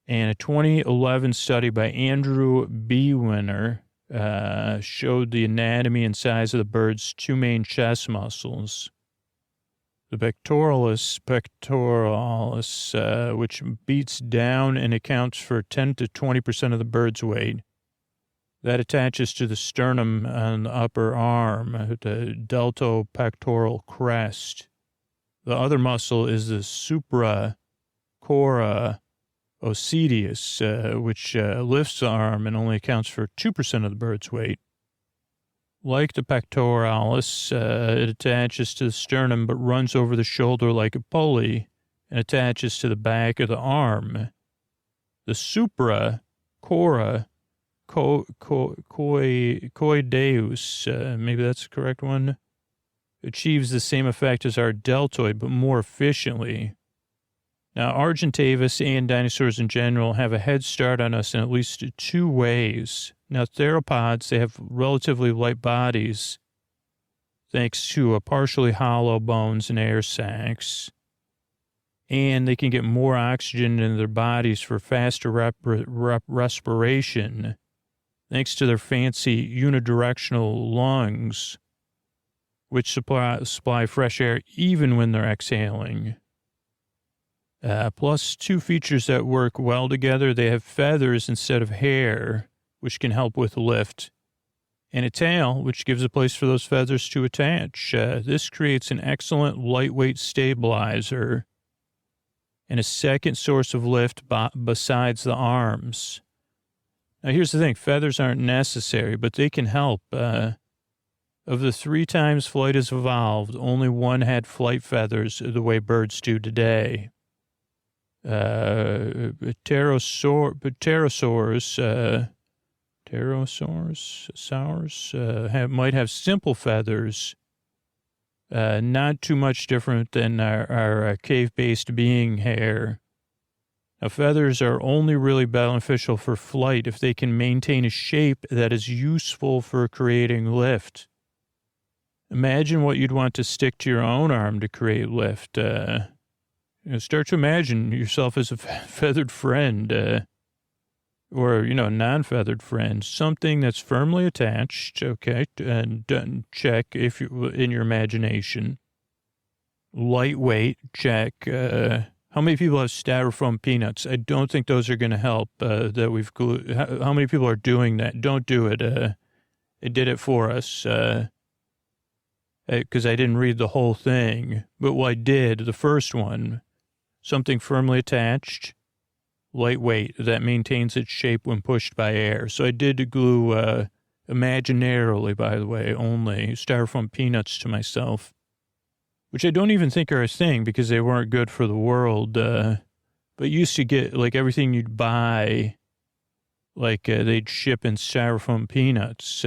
And a 2011 study by Andrew Bewiner showed the anatomy and size of the bird's 2 main chest muscles. The pectoralis, which beats down and accounts for 10 to 20% of the bird's weight. That attaches to the sternum on the upper arm, the deltopectoral crest. The other muscle is the supracora ossidius, which lifts the arm and only accounts for 2% of the bird's weight. Like the pectoralis, it attaches to the sternum but runs over the shoulder like a pulley and attaches to the back of the arm. The supracora coideus, maybe that's the correct one, achieves the same effect as our deltoid, but more efficiently. Now, Argentavis and dinosaurs in general have a head start on us in at least two ways. Now, theropods, they have relatively light bodies, thanks to partially hollow bones and air sacs. And they can get more oxygen in their bodies for faster respiration, thanks to their fancy unidirectional lungs, which supply fresh air even when they're exhaling. Plus two features that work well together. They have feathers instead of hair, which can help with lift, and a tail, which gives a place for those feathers to attach. This creates an excellent lightweight stabilizer and a second source of lift besides the arms. Now, here's the thing. Feathers aren't necessary, but they can help. Of the 3 times flight has evolved, only one had flight feathers the way birds do today. Pterosaurs might have simple feathers, not too much different than our cave-based being hair. Now, feathers are only really beneficial for flight if they can maintain a shape that is useful for creating lift. Imagine what you'd want to stick to your own arm to create lift. Start to imagine yourself as a feathered friend, or, non-feathered friend, something that's firmly attached, okay, and check if you, in your imagination. Lightweight, check. How many people have styrofoam peanuts? I don't think those are going to help, that we've glued. How many people are doing that? Don't do it. It did it for us, because I didn't read the whole thing. But what I did, the first one, something firmly attached, lightweight, that maintains its shape when pushed by air. So I did glue, imaginarily, by the way, only styrofoam peanuts to myself, which I don't even think are a thing because they weren't good for the world. But you used to get, like, everything you'd buy, like, they'd ship in styrofoam peanuts.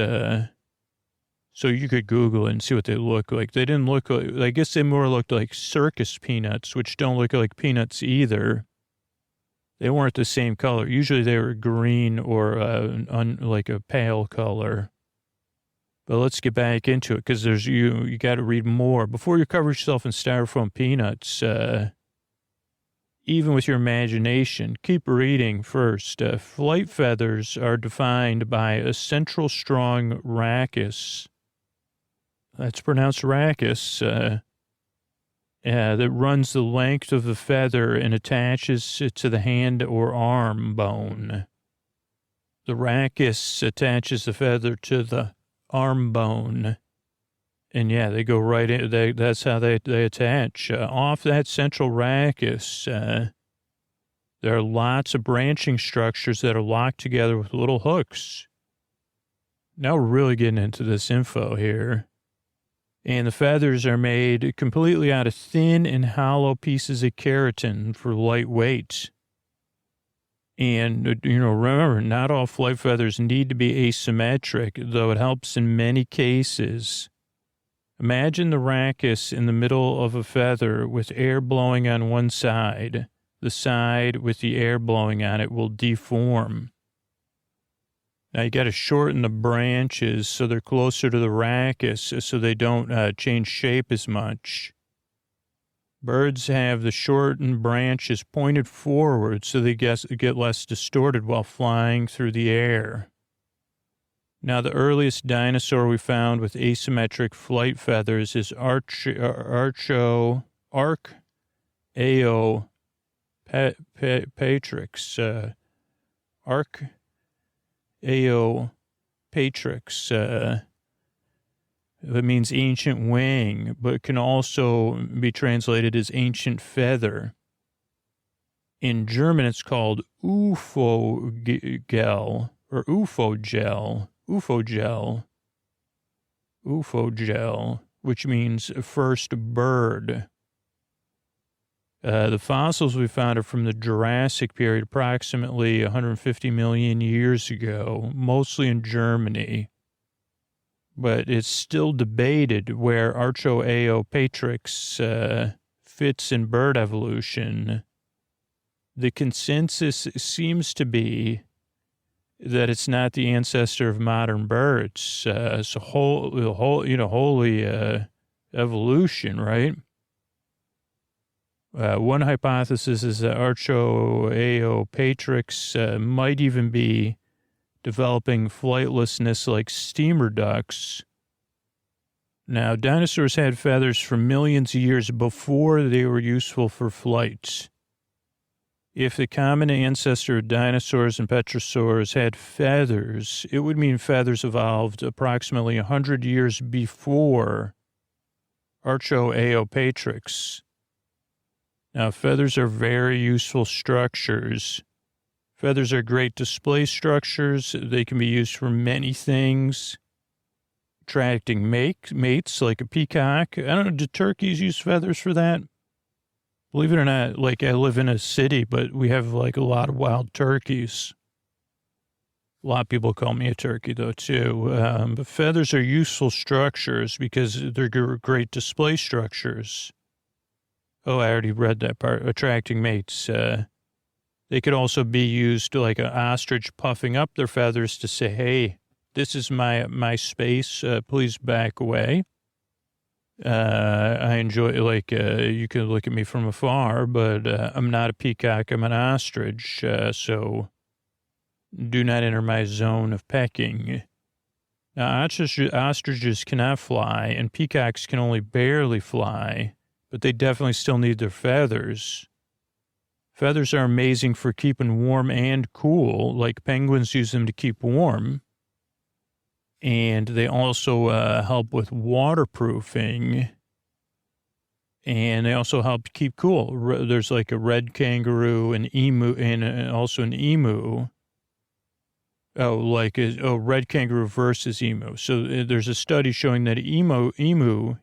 So you could Google it and see what they look like. They didn't look like, I guess they more looked like circus peanuts, which don't look like peanuts either. They weren't the same color. Usually they were green or like a pale color. But let's get back into it, because you got to read more. Before you cover yourself in styrofoam peanuts, even with your imagination, keep reading first. Flight feathers are defined by a central strong rachis. That's pronounced rachis, that runs the length of the feather and attaches it to the hand or arm bone. The rachis attaches the feather to the arm bone. And yeah, they go right in. That's how they attach. Off that central rachis, there are lots of branching structures that are locked together with little hooks. Now we're really getting into this info here. And the feathers are made completely out of thin and hollow pieces of keratin for lightweight. And, remember, not all flight feathers need to be asymmetric, though it helps in many cases. Imagine the rachis in the middle of a feather with air blowing on one side. The side with the air blowing on it will deform. Now you got to shorten the branches so they're closer to the rachis, so they don't change shape as much. Birds have the shortened branches pointed forward so they get less distorted while flying through the air. Now, the earliest dinosaur we found with asymmetric flight feathers is Archaeopteryx. patrix. It means ancient wing, but it can also be translated as ancient feather. In German, it's called Ufogel or Ufogel, which means first bird. The fossils we found are from the Jurassic period, approximately 150 million years ago, mostly in Germany. But it's still debated where Archaeopteryx fits in bird evolution. The consensus seems to be that it's not the ancestor of modern birds. It's a holy evolution, right? One hypothesis is that Archaeopteryx might even be developing flightlessness like steamer ducks. Now, dinosaurs had feathers for millions of years before they were useful for flight. If the common ancestor of dinosaurs and petrosaurs had feathers, it would mean feathers evolved approximately 100 years before Archaeopteryx. Now, feathers are very useful structures. Feathers are great display structures. They can be used for many things. Attracting mates like a peacock. I don't know, do turkeys use feathers for that? Believe it or not, like I live in a city, but we have like a lot of wild turkeys. A lot of people call me a turkey though too. But feathers are useful structures because they're great display structures. Oh, I already read that part. Attracting mates. They could also be used like an ostrich puffing up their feathers to say, hey, this is my space. Please back away. I enjoy, you can look at me from afar, but I'm not a peacock. I'm an ostrich. So do not enter my zone of pecking. Now, ostriches cannot fly, and peacocks can only barely fly, but they definitely still need their feathers. Feathers are amazing for keeping warm and cool, like penguins use them to keep warm. And they also help with waterproofing. And they also help keep cool. There's like a red kangaroo, an emu, and also an emu. Red kangaroo versus emu. So there's a study showing that EMU,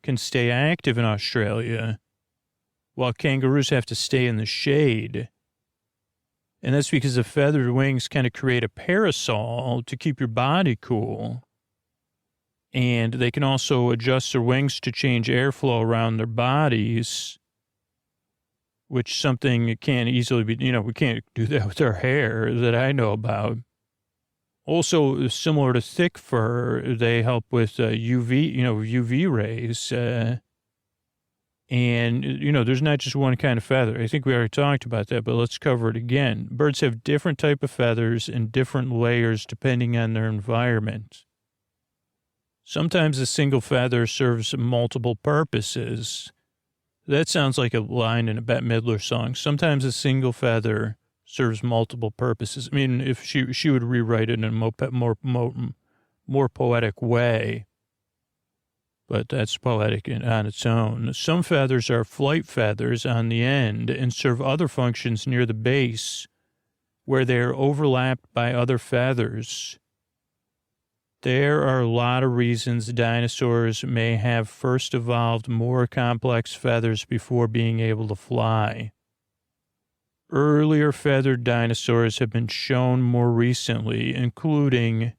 can stay active in Australia, while kangaroos have to stay in the shade. And that's because the feathered wings kind of create a parasol to keep your body cool. And they can also adjust their wings to change airflow around their bodies, which something can't easily be, we can't do that with our hair that I know about. Also, similar to thick fur, they help with UV rays. And, there's not just one kind of feather. I think we already talked about that, but let's cover it again. Birds have different type of feathers and different layers depending on their environment. Sometimes a single feather serves multiple purposes. That sounds like a line in a Bette Midler song. Sometimes a single feather serves multiple purposes. I mean, if she would rewrite it in a more poetic way. But that's poetic on its own. Some feathers are flight feathers on the end and serve other functions near the base where they are overlapped by other feathers. There are a lot of reasons dinosaurs may have first evolved more complex feathers before being able to fly. Earlier feathered dinosaurs have been shown more recently, including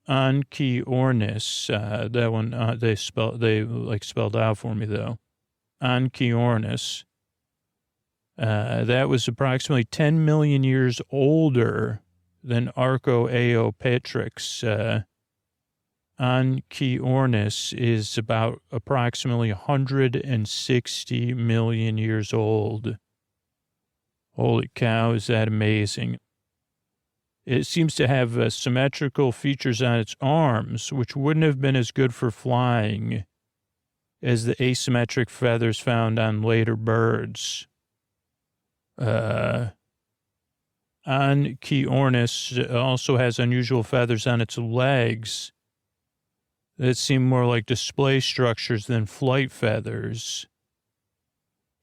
Anchiornis, that one they spelled out for me though. Anchiornis. That was approximately 10 million years older than Archaeopteryx. Anchiornis is about approximately 160 million years old. Holy cow, is that amazing? It seems to have symmetrical features on its arms, which wouldn't have been as good for flying as the asymmetric feathers found on later birds. Onchiornis also has unusual feathers on its legs that seem more like display structures than flight feathers.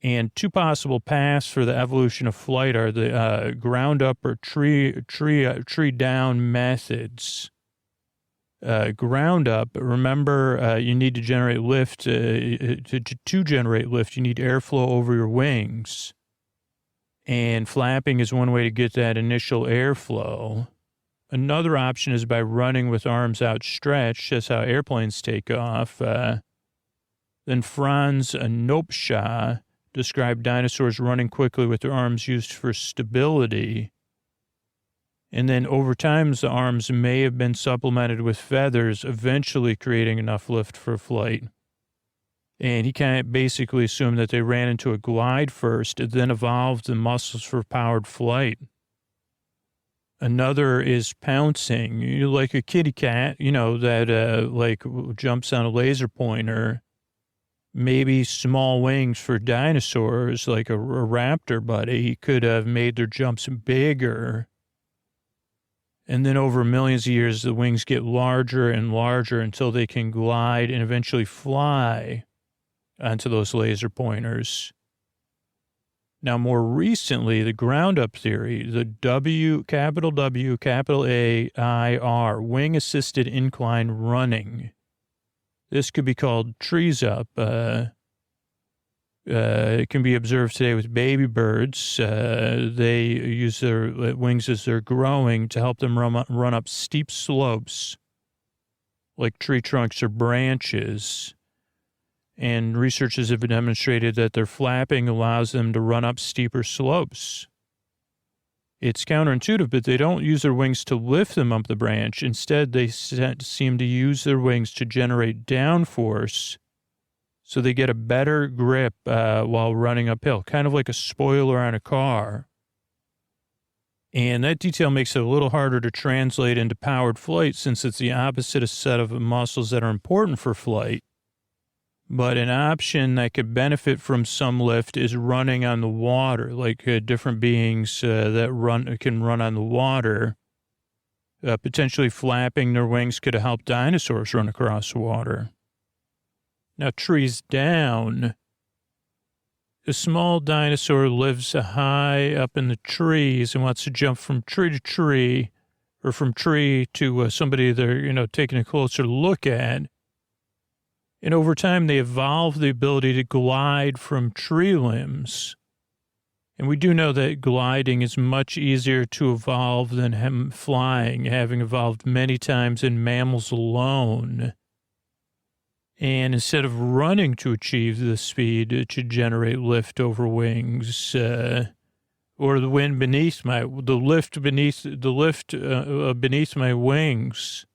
And two possible paths for the evolution of flight are the ground up or tree down methods. Ground up, remember, you need to generate lift. To generate lift, you need airflow over your wings. And flapping is one way to get that initial airflow. Another option is by running with arms outstretched. That's how airplanes take off. Then Franz Nopsha described dinosaurs running quickly with their arms used for stability. And then over time, the arms may have been supplemented with feathers, eventually creating enough lift for flight. And he kind of basically assumed that they ran into a glide first, and then evolved the muscles for powered flight. Another is pouncing, like a kitty cat, that like jumps on a laser pointer. Maybe small wings for dinosaurs, like a raptor buddy, could have made their jumps bigger. And then over millions of years, the wings get larger and larger until they can glide and eventually fly onto those laser pointers. Now, more recently, the ground up theory, the capital W, capital A-I-R, wing assisted incline running. This could be called trees up. It can be observed today with baby birds. They use their wings as they're growing to help them run up steep slopes, like tree trunks or branches. And researchers have demonstrated that their flapping allows them to run up steeper slopes. It's counterintuitive, but they don't use their wings to lift them up the branch. Instead, they seem to use their wings to generate downforce, so they get a better grip while running uphill, kind of like a spoiler on a car. And that detail makes it a little harder to translate into powered flight, since it's the opposite set of muscles that are important for flight. But an option that could benefit from some lift is running on the water, like different beings that can run on the water. Potentially flapping their wings could have helped dinosaurs run across water. Now, trees down. A small dinosaur lives high up in the trees and wants to jump from tree to tree, or from tree to somebody they're, taking a closer look at. And over time, they evolve the ability to glide from tree limbs. And we do know that gliding is much easier to evolve than flying, having evolved many times in mammals alone. And instead of running to achieve the speed to generate lift over wings, or the wind beneath beneath my wings,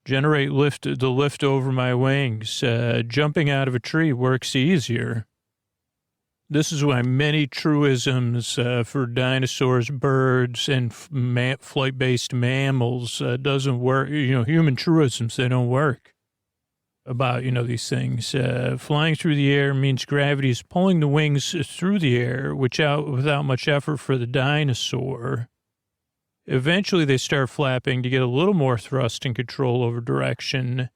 generate the lift over my wings. Jumping out of a tree works easier. This is why many truisms for dinosaurs, birds, and flight-based mammals doesn't work. Human truisms, they don't work about, these things. Flying through the air means gravity is pulling the wings through the air, without much effort for the dinosaur. Eventually, they start flapping to get a little more thrust and control over direction.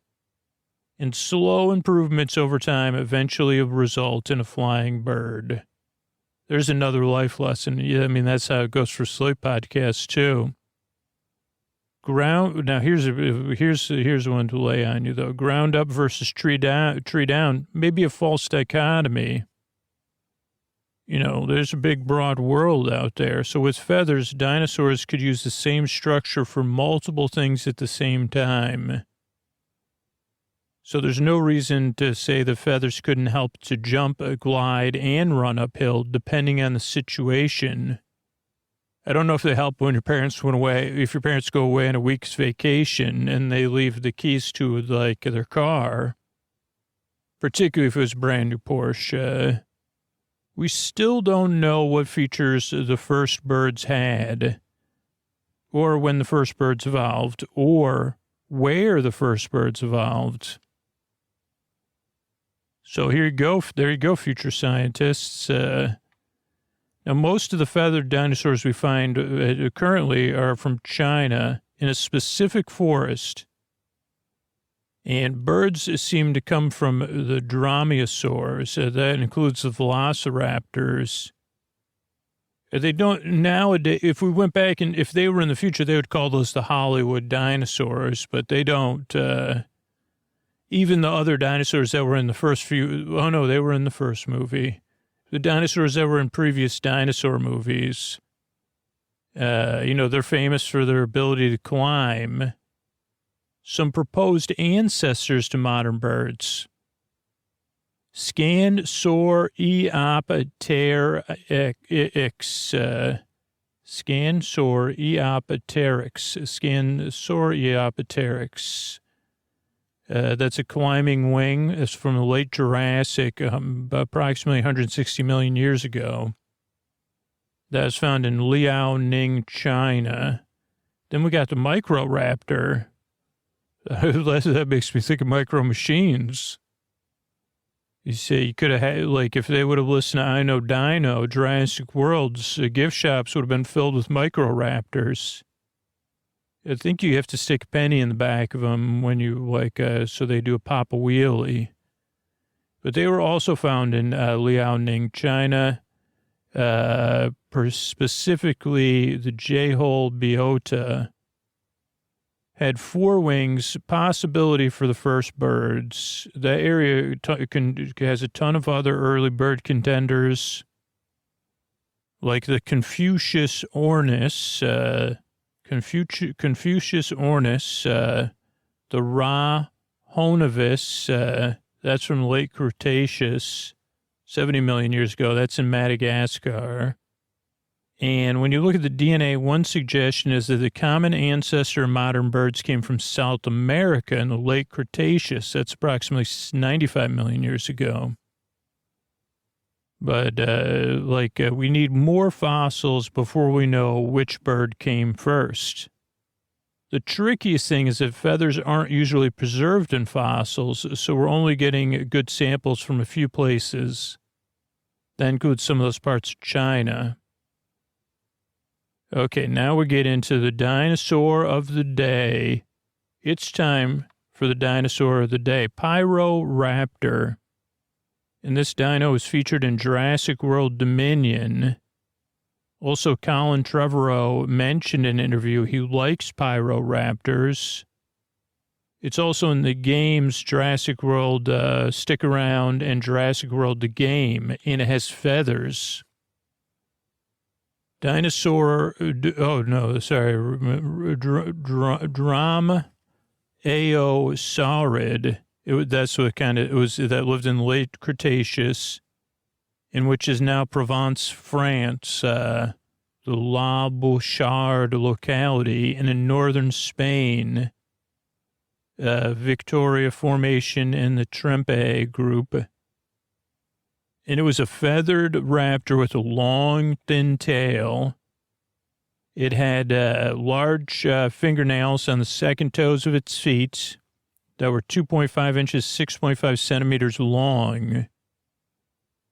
And slow improvements over time eventually result in a flying bird. There's another life lesson. Yeah, that's how it goes for sleep podcasts, too. Now, here's one to lay on you, though. Ground up versus tree down may be a false dichotomy. There's a big, broad world out there. So with feathers, dinosaurs could use the same structure for multiple things at the same time. So there's no reason to say the feathers couldn't help to jump, glide, and run uphill, depending on the situation. I don't know if they help when your parents went away, if your parents go away on a week's vacation and they leave the keys to, their car, particularly if it was a brand new Porsche. We still don't know what features the first birds had, or when the first birds evolved, or where the first birds evolved. So there you go, future scientists. Now, most of the feathered dinosaurs we find currently are from China in a specific forest. And birds seem to come from the dromaeosaurs. That includes the velociraptors. They don't nowadays. If we went back and if they were in the future, they would call those the Hollywood dinosaurs, but they don't. Even the other dinosaurs that were in the first few. Oh no, they were in the first movie. The dinosaurs that were in previous dinosaur movies. They're famous for their ability to climb. Some proposed ancestors to modern birds. Scansaureopteryx. Scansaureopteryx. That's a climbing wing. It's from the late Jurassic, approximately 160 million years ago. That was found in Liaoning, China. Then we got the Microraptor. That makes me think of Micro Machines. You say you could have had, like, if they would have listened to I Know Dino, Jurassic World's gift shops would have been filled with Microraptors. I think you have to stick a penny in the back of them when you, so they do a pop a wheelie. But they were also found in Liaoning, China, specifically the J-hole biota. Had 4 wings, possibility for the first birds. That area has a ton of other early bird contenders, like the Confucius ornis, the Ra honavis, that's from late Cretaceous, 70 million years ago. That's in Madagascar. And when you look at the DNA, one suggestion is that the common ancestor of modern birds came from South America in the late Cretaceous. That's approximately 95 million years ago. But, we need more fossils before we know which bird came first. The trickiest thing is that feathers aren't usually preserved in fossils, so we're only getting good samples from a few places. That includes some of those parts of China. Okay, now we get into the dinosaur of the day. It's time for the dinosaur of the day, Pyroraptor. And this dino is featured in Jurassic World Dominion. Also, Colin Trevorrow mentioned in an interview he likes Pyroraptors. It's also in the games Jurassic World Stick Around and Jurassic World the Game, and it has feathers. Dinosaur, Dromaeosaurid. That's what it was that lived in the late Cretaceous, in which is now Provence, France, the La Bouchard locality, and in northern Spain, Victoria Formation in the Trempe group. And it was a feathered raptor with a long, thin tail. It had large fingernails on the second toes of its feet that were 2.5 inches, 6.5 centimeters long.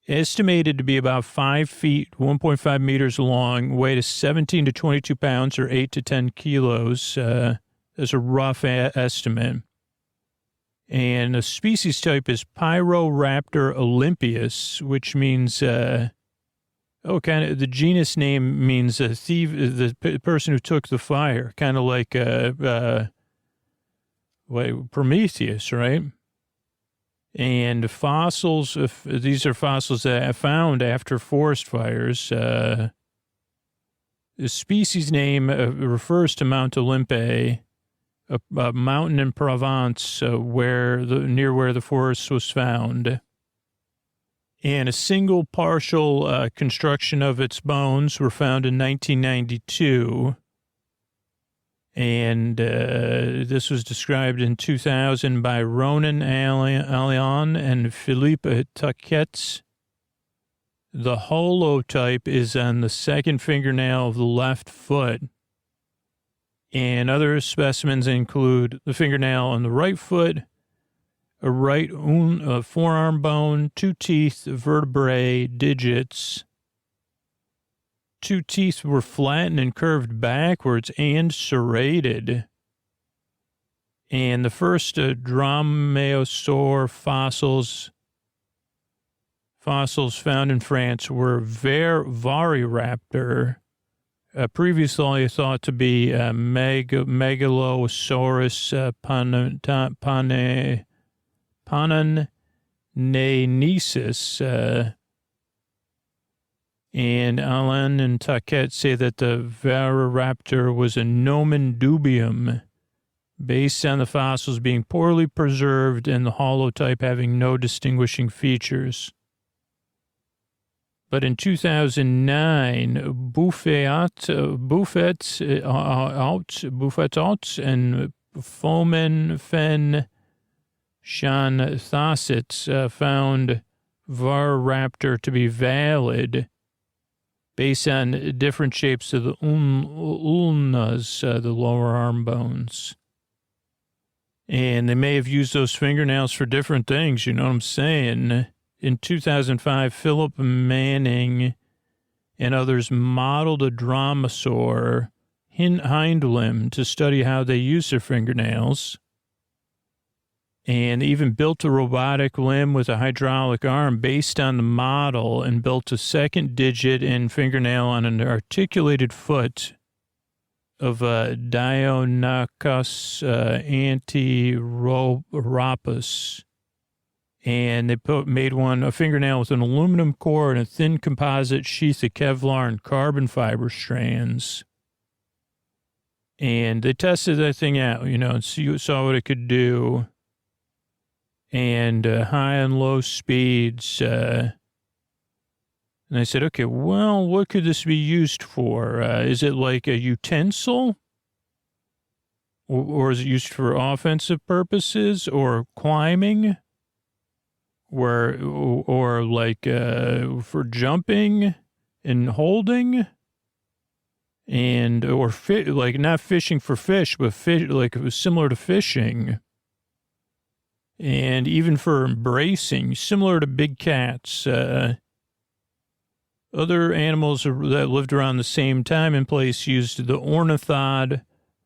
Estimated to be about 5 feet, 1.5 meters long, weighed 17 to 22 pounds or 8 to 10 kilos. That's a rough estimate. And the species type is Pyroraptor olympius, which means, the genus name means thief, the person who took the fire, kind of like Prometheus, right? And fossils, these are fossils that I found after forest fires. The species name refers to Mount Olympe, a mountain in Provence, near where the forest was found. And a single partial construction of its bones were found in 1992. And this was described in 2000 by Ronan Allion and Philippe Taquet. The holotype is on the second fingernail of the left foot. And other specimens include the fingernail on the right foot, a right forearm bone, 2 teeth, vertebrae, digits. two teeth were flattened and curved backwards and serrated. And the first dromaeosaur fossils found in France were Variraptor, previously thought to be Megalosaurus pananensis, and Alain and Taquet say that the Variraptor was a nomen dubium, based on the fossils being poorly preserved and the holotype having no distinguishing features. But in 2009, Buffet and Fomenfen Sean Thasset found Variraptor to be valid based on different shapes of the ulnas, the lower arm bones. And they may have used those fingernails for different things, you know what I'm saying? In 2005, Philip Manning and others modeled a dromaeosaur hind limb to study how they use their fingernails, and even built a robotic limb with a hydraulic arm based on the model, and built a second digit and fingernail on an articulated foot of Dionacus antiropus. And they made a fingernail with an aluminum core and a thin composite sheath of Kevlar and carbon fiber strands. And they tested that thing out, and saw what it could do. And high and low speeds. And I said, okay, well, what could this be used for? Is it like a utensil? Or is it used for offensive purposes or climbing? Or like for jumping and holding? Or like not fishing for fish, but like it was similar to fishing. And even for embracing, similar to big cats. Other animals that lived around the same time and place used the ornithod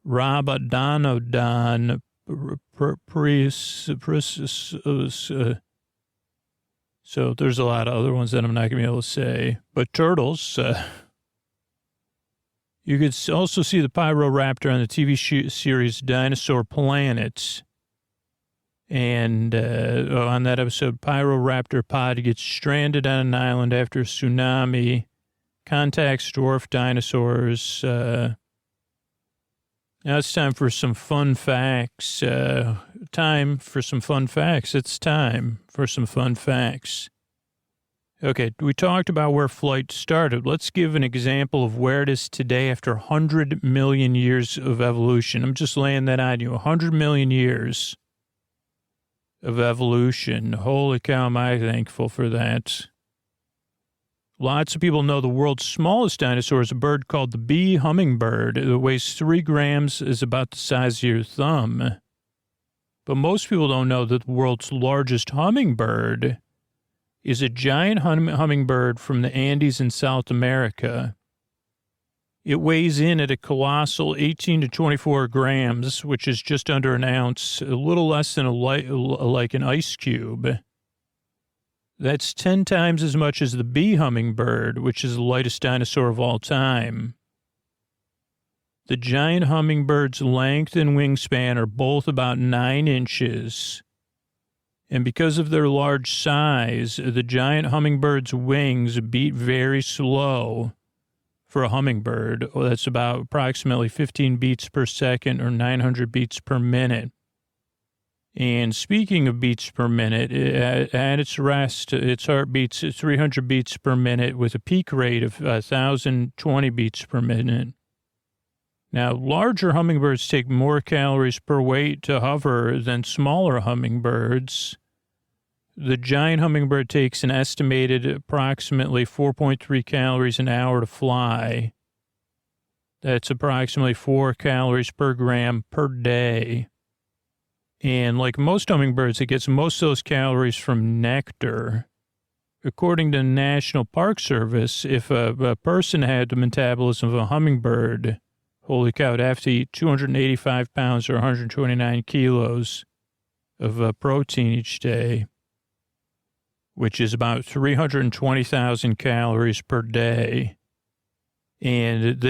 Rabadonodon so there's a lot of other ones that I'm not going to be able to say. But turtles, you could also see the Pyroraptor on the TV series Dinosaur Planet. And on that episode, Pyroraptor pod gets stranded on an island after a tsunami, contacts dwarf dinosaurs. Now it's time for some fun facts. It's time for some fun facts. Okay, we talked about where flight started. Let's give an example of where it is today after 100 million years of evolution. I'm just laying that on you. 100 million years of evolution. Holy cow, am I thankful for that. Lots of people know the world's smallest dinosaur is a bird called the bee hummingbird. It weighs 3 grams, is about the size of your thumb. But most people don't know that the world's largest hummingbird is a giant hummingbird from the Andes in South America. It weighs in at a colossal 18 to 24 grams, which is just under an ounce, a little less than like an ice cube. That's 10 times as much as the bee hummingbird, which is the lightest dinosaur of all time. The giant hummingbird's length and wingspan are both about 9 inches. And because of their large size, the giant hummingbird's wings beat very slow for a hummingbird. That's about approximately 15 beats per second or 900 beats per minute. And speaking of beats per minute, at its rest, its heart beats 300 beats per minute with a peak rate of 1,020 beats per minute. Now, larger hummingbirds take more calories per weight to hover than smaller hummingbirds. The giant hummingbird takes an estimated approximately 4.3 calories an hour to fly. That's approximately 4 calories per gram per day. And like most hummingbirds, it gets most of those calories from nectar. according to the National Park Service, if a person had the metabolism of a hummingbird, holy cow, it'd have to eat 285 pounds or 129 kilos of protein each day, which is about 320,000 calories per day. And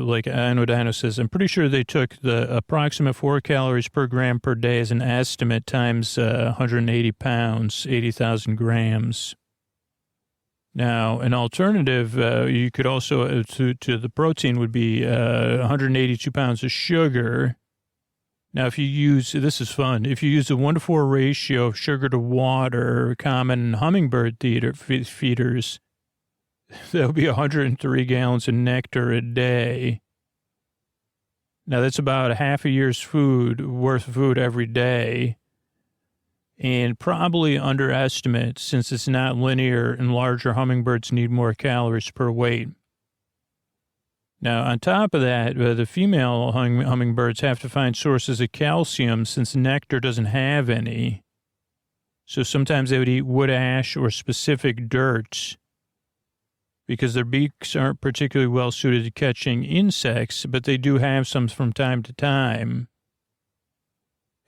like I Know Dino says, I'm pretty sure they took the approximate 4 calories per gram per day as an estimate times 180 pounds, 80,000 grams. Now, an alternative, you could also, to the protein would be 182 pounds of sugar. Now, if you use, this is fun, if you use a 1-to-4 ratio of sugar to water, common hummingbird feeders, there'll be 103 gallons of nectar a day. Now, that's about a half a year's food, worth of food every day. And probably underestimate since it's not linear and larger hummingbirds need more calories per weight. Now, on top of that, the female hummingbirds have to find sources of calcium since nectar doesn't have any. So sometimes they would eat wood ash or specific dirt because their beaks aren't particularly well suited to catching insects, but they do have some from time to time.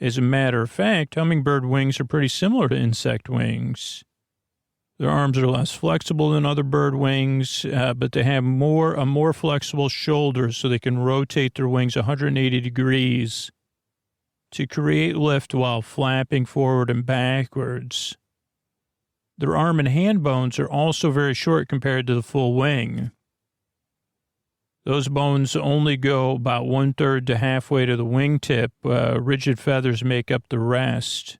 As a matter of fact, hummingbird wings are pretty similar to insect wings. Their arms are less flexible than other bird wings, but they have a more flexible shoulder so they can rotate their wings 180 degrees to create lift while flapping forward and backwards. Their arm and hand bones are also very short compared to the full wing. Those bones only go about 1/3 to halfway to the wingtip. Rigid feathers make up the rest.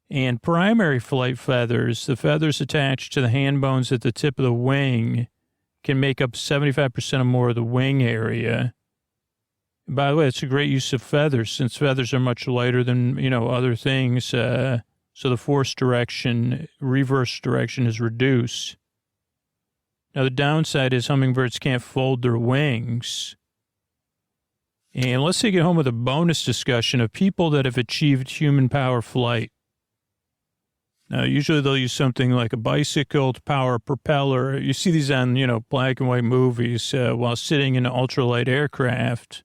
And primary flight feathers, the feathers attached to the hand bones at the tip of the wing, can make up 75% or more of the wing area. And by the way, it's a great use of feathers since feathers are much lighter than, other things. So the reverse direction is reduced. Now, the downside is hummingbirds can't fold their wings. And let's take it home with a bonus discussion of people that have achieved human power flight. Now, usually they'll use something like a bicycle to power a propeller. You see these on, black and white movies while sitting in an ultralight aircraft.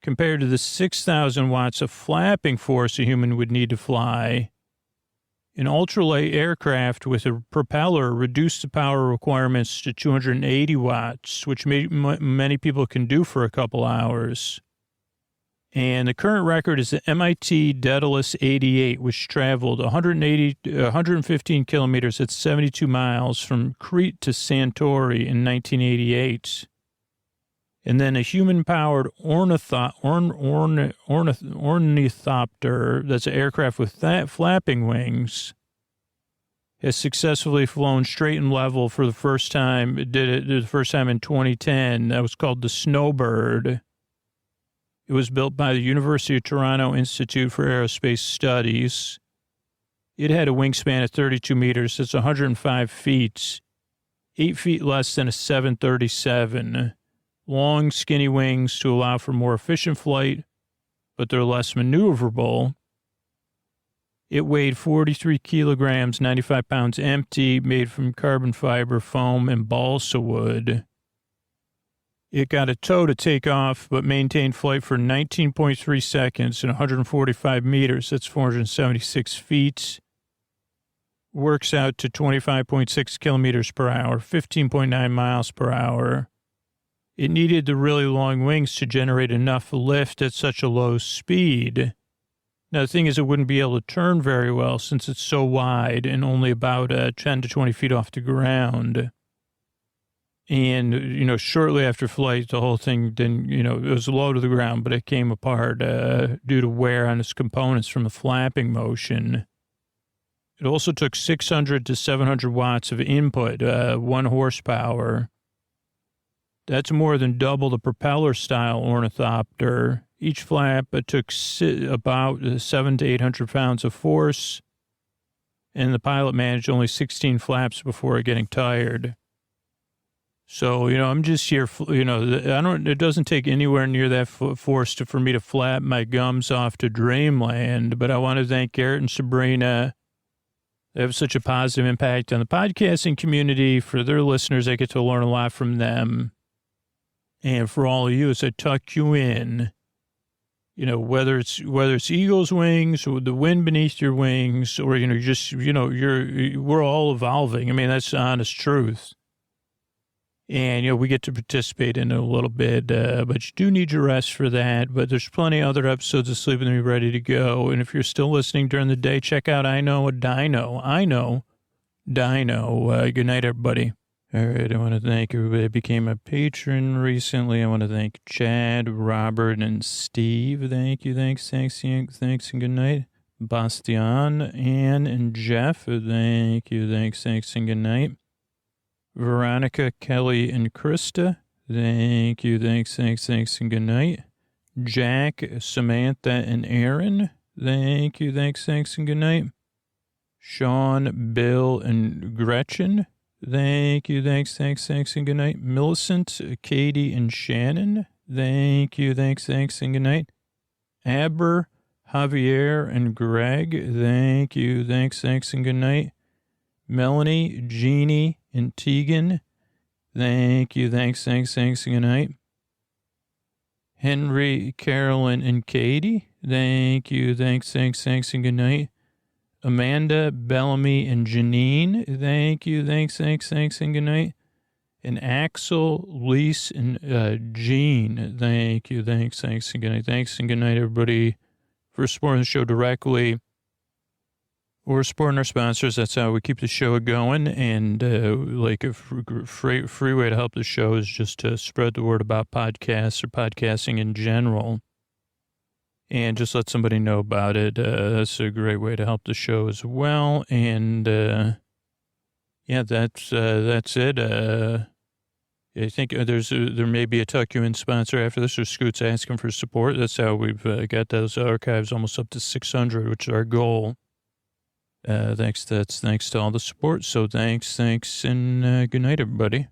Compared to the 6,000 watts of flapping force a human would need to fly, an ultralight aircraft with a propeller reduced the power requirements to 280 watts, which many people can do for a couple hours. And the current record is the MIT Daedalus 88, which traveled 115 kilometers at 72 miles from Crete to Santorini in 1988. And then a human-powered ornithopter, that's an aircraft with flapping wings, has successfully flown straight and level for the first time. It did it the first time in 2010. That was called the Snowbird. It was built by the University of Toronto Institute for Aerospace Studies. It had a wingspan of 32 meters. That's 105 feet, 8 feet less than a 737. Long, skinny wings to allow for more efficient flight, but they're less maneuverable. It weighed 43 kilograms, 95 pounds empty, made from carbon fiber, foam, and balsa wood. It got a tow to take off, but maintained flight for 19.3 seconds and 145 meters. That's 476 feet. Works out to 25.6 kilometers per hour, 15.9 miles per hour. It needed the really long wings to generate enough lift at such a low speed. Now, the thing is, it wouldn't be able to turn very well since it's so wide and only about 10 to 20 feet off the ground. And, shortly after flight, the whole thing didn't, it was low to the ground, but it came apart due to wear on its components from the flapping motion. It also took 600 to 700 watts of input, 1 horsepower. That's more than double the propeller-style ornithopter. Each flap took about 700 to 800 pounds of force, and the pilot managed only 16 flaps before getting tired. So, I'm just here, it doesn't take anywhere near that force for me to flap my gums off to dreamland, but I want to thank Garrett and Sabrina They have such a positive impact on the podcasting community. For their listeners, I get to learn a lot from them. And for all of you, as I tuck you in, you know, whether it's eagle's wings or the wind beneath your wings, or, you know, just, you know, we're all evolving. I mean, that's the honest truth. And, you know, we get to participate in it a little bit, but you do need your rest for that. But there's plenty of other episodes of Sleep With Me ready to go. And if you're still listening during the day, check out I Know Dino. I Know Dino. Good night, everybody. All right, I want to thank everybody that became a patron recently. I want to thank Chad, Robert, and Steve. Thank you, thanks, and good night. Bastian, Ann, and Jeff. Thank you, thanks, and good night. Veronica, Kelly, and Krista. Thank you, thanks, and good night. Jack, Samantha, and Aaron. Thank you, thanks, and good night. Sean, Bill, and Gretchen. Thank you, thanks, and good night. Millicent, Katie, and Shannon. Thank you, thanks, and good night. Aber, Javier, and Greg. Thank you, thanks, and good night. Melanie, Jeannie, and Tegan. Thank you, thanks, and good night. Henry, Carolyn, and Katie. Thank you, thanks, and good night. Amanda, Bellamy, and Janine. Thank you, thanks, and good night. And Axel, Lise, and Jean. Thank you, thanks, and good night. Thanks and good night, everybody, for supporting the show directly or supporting our sponsors. That's how we keep the show going. And like a free way to help the show is just to spread the word about podcasts or podcasting in general. And just let somebody know about it. That's a great way to help the show as well. And yeah, that's it. I think there may be a Tuck You In sponsor after this, or Scoot's asking for support. That's how we've got those archives almost up to 600, which is our goal. Thanks to all the support. So thanks, and good night, everybody.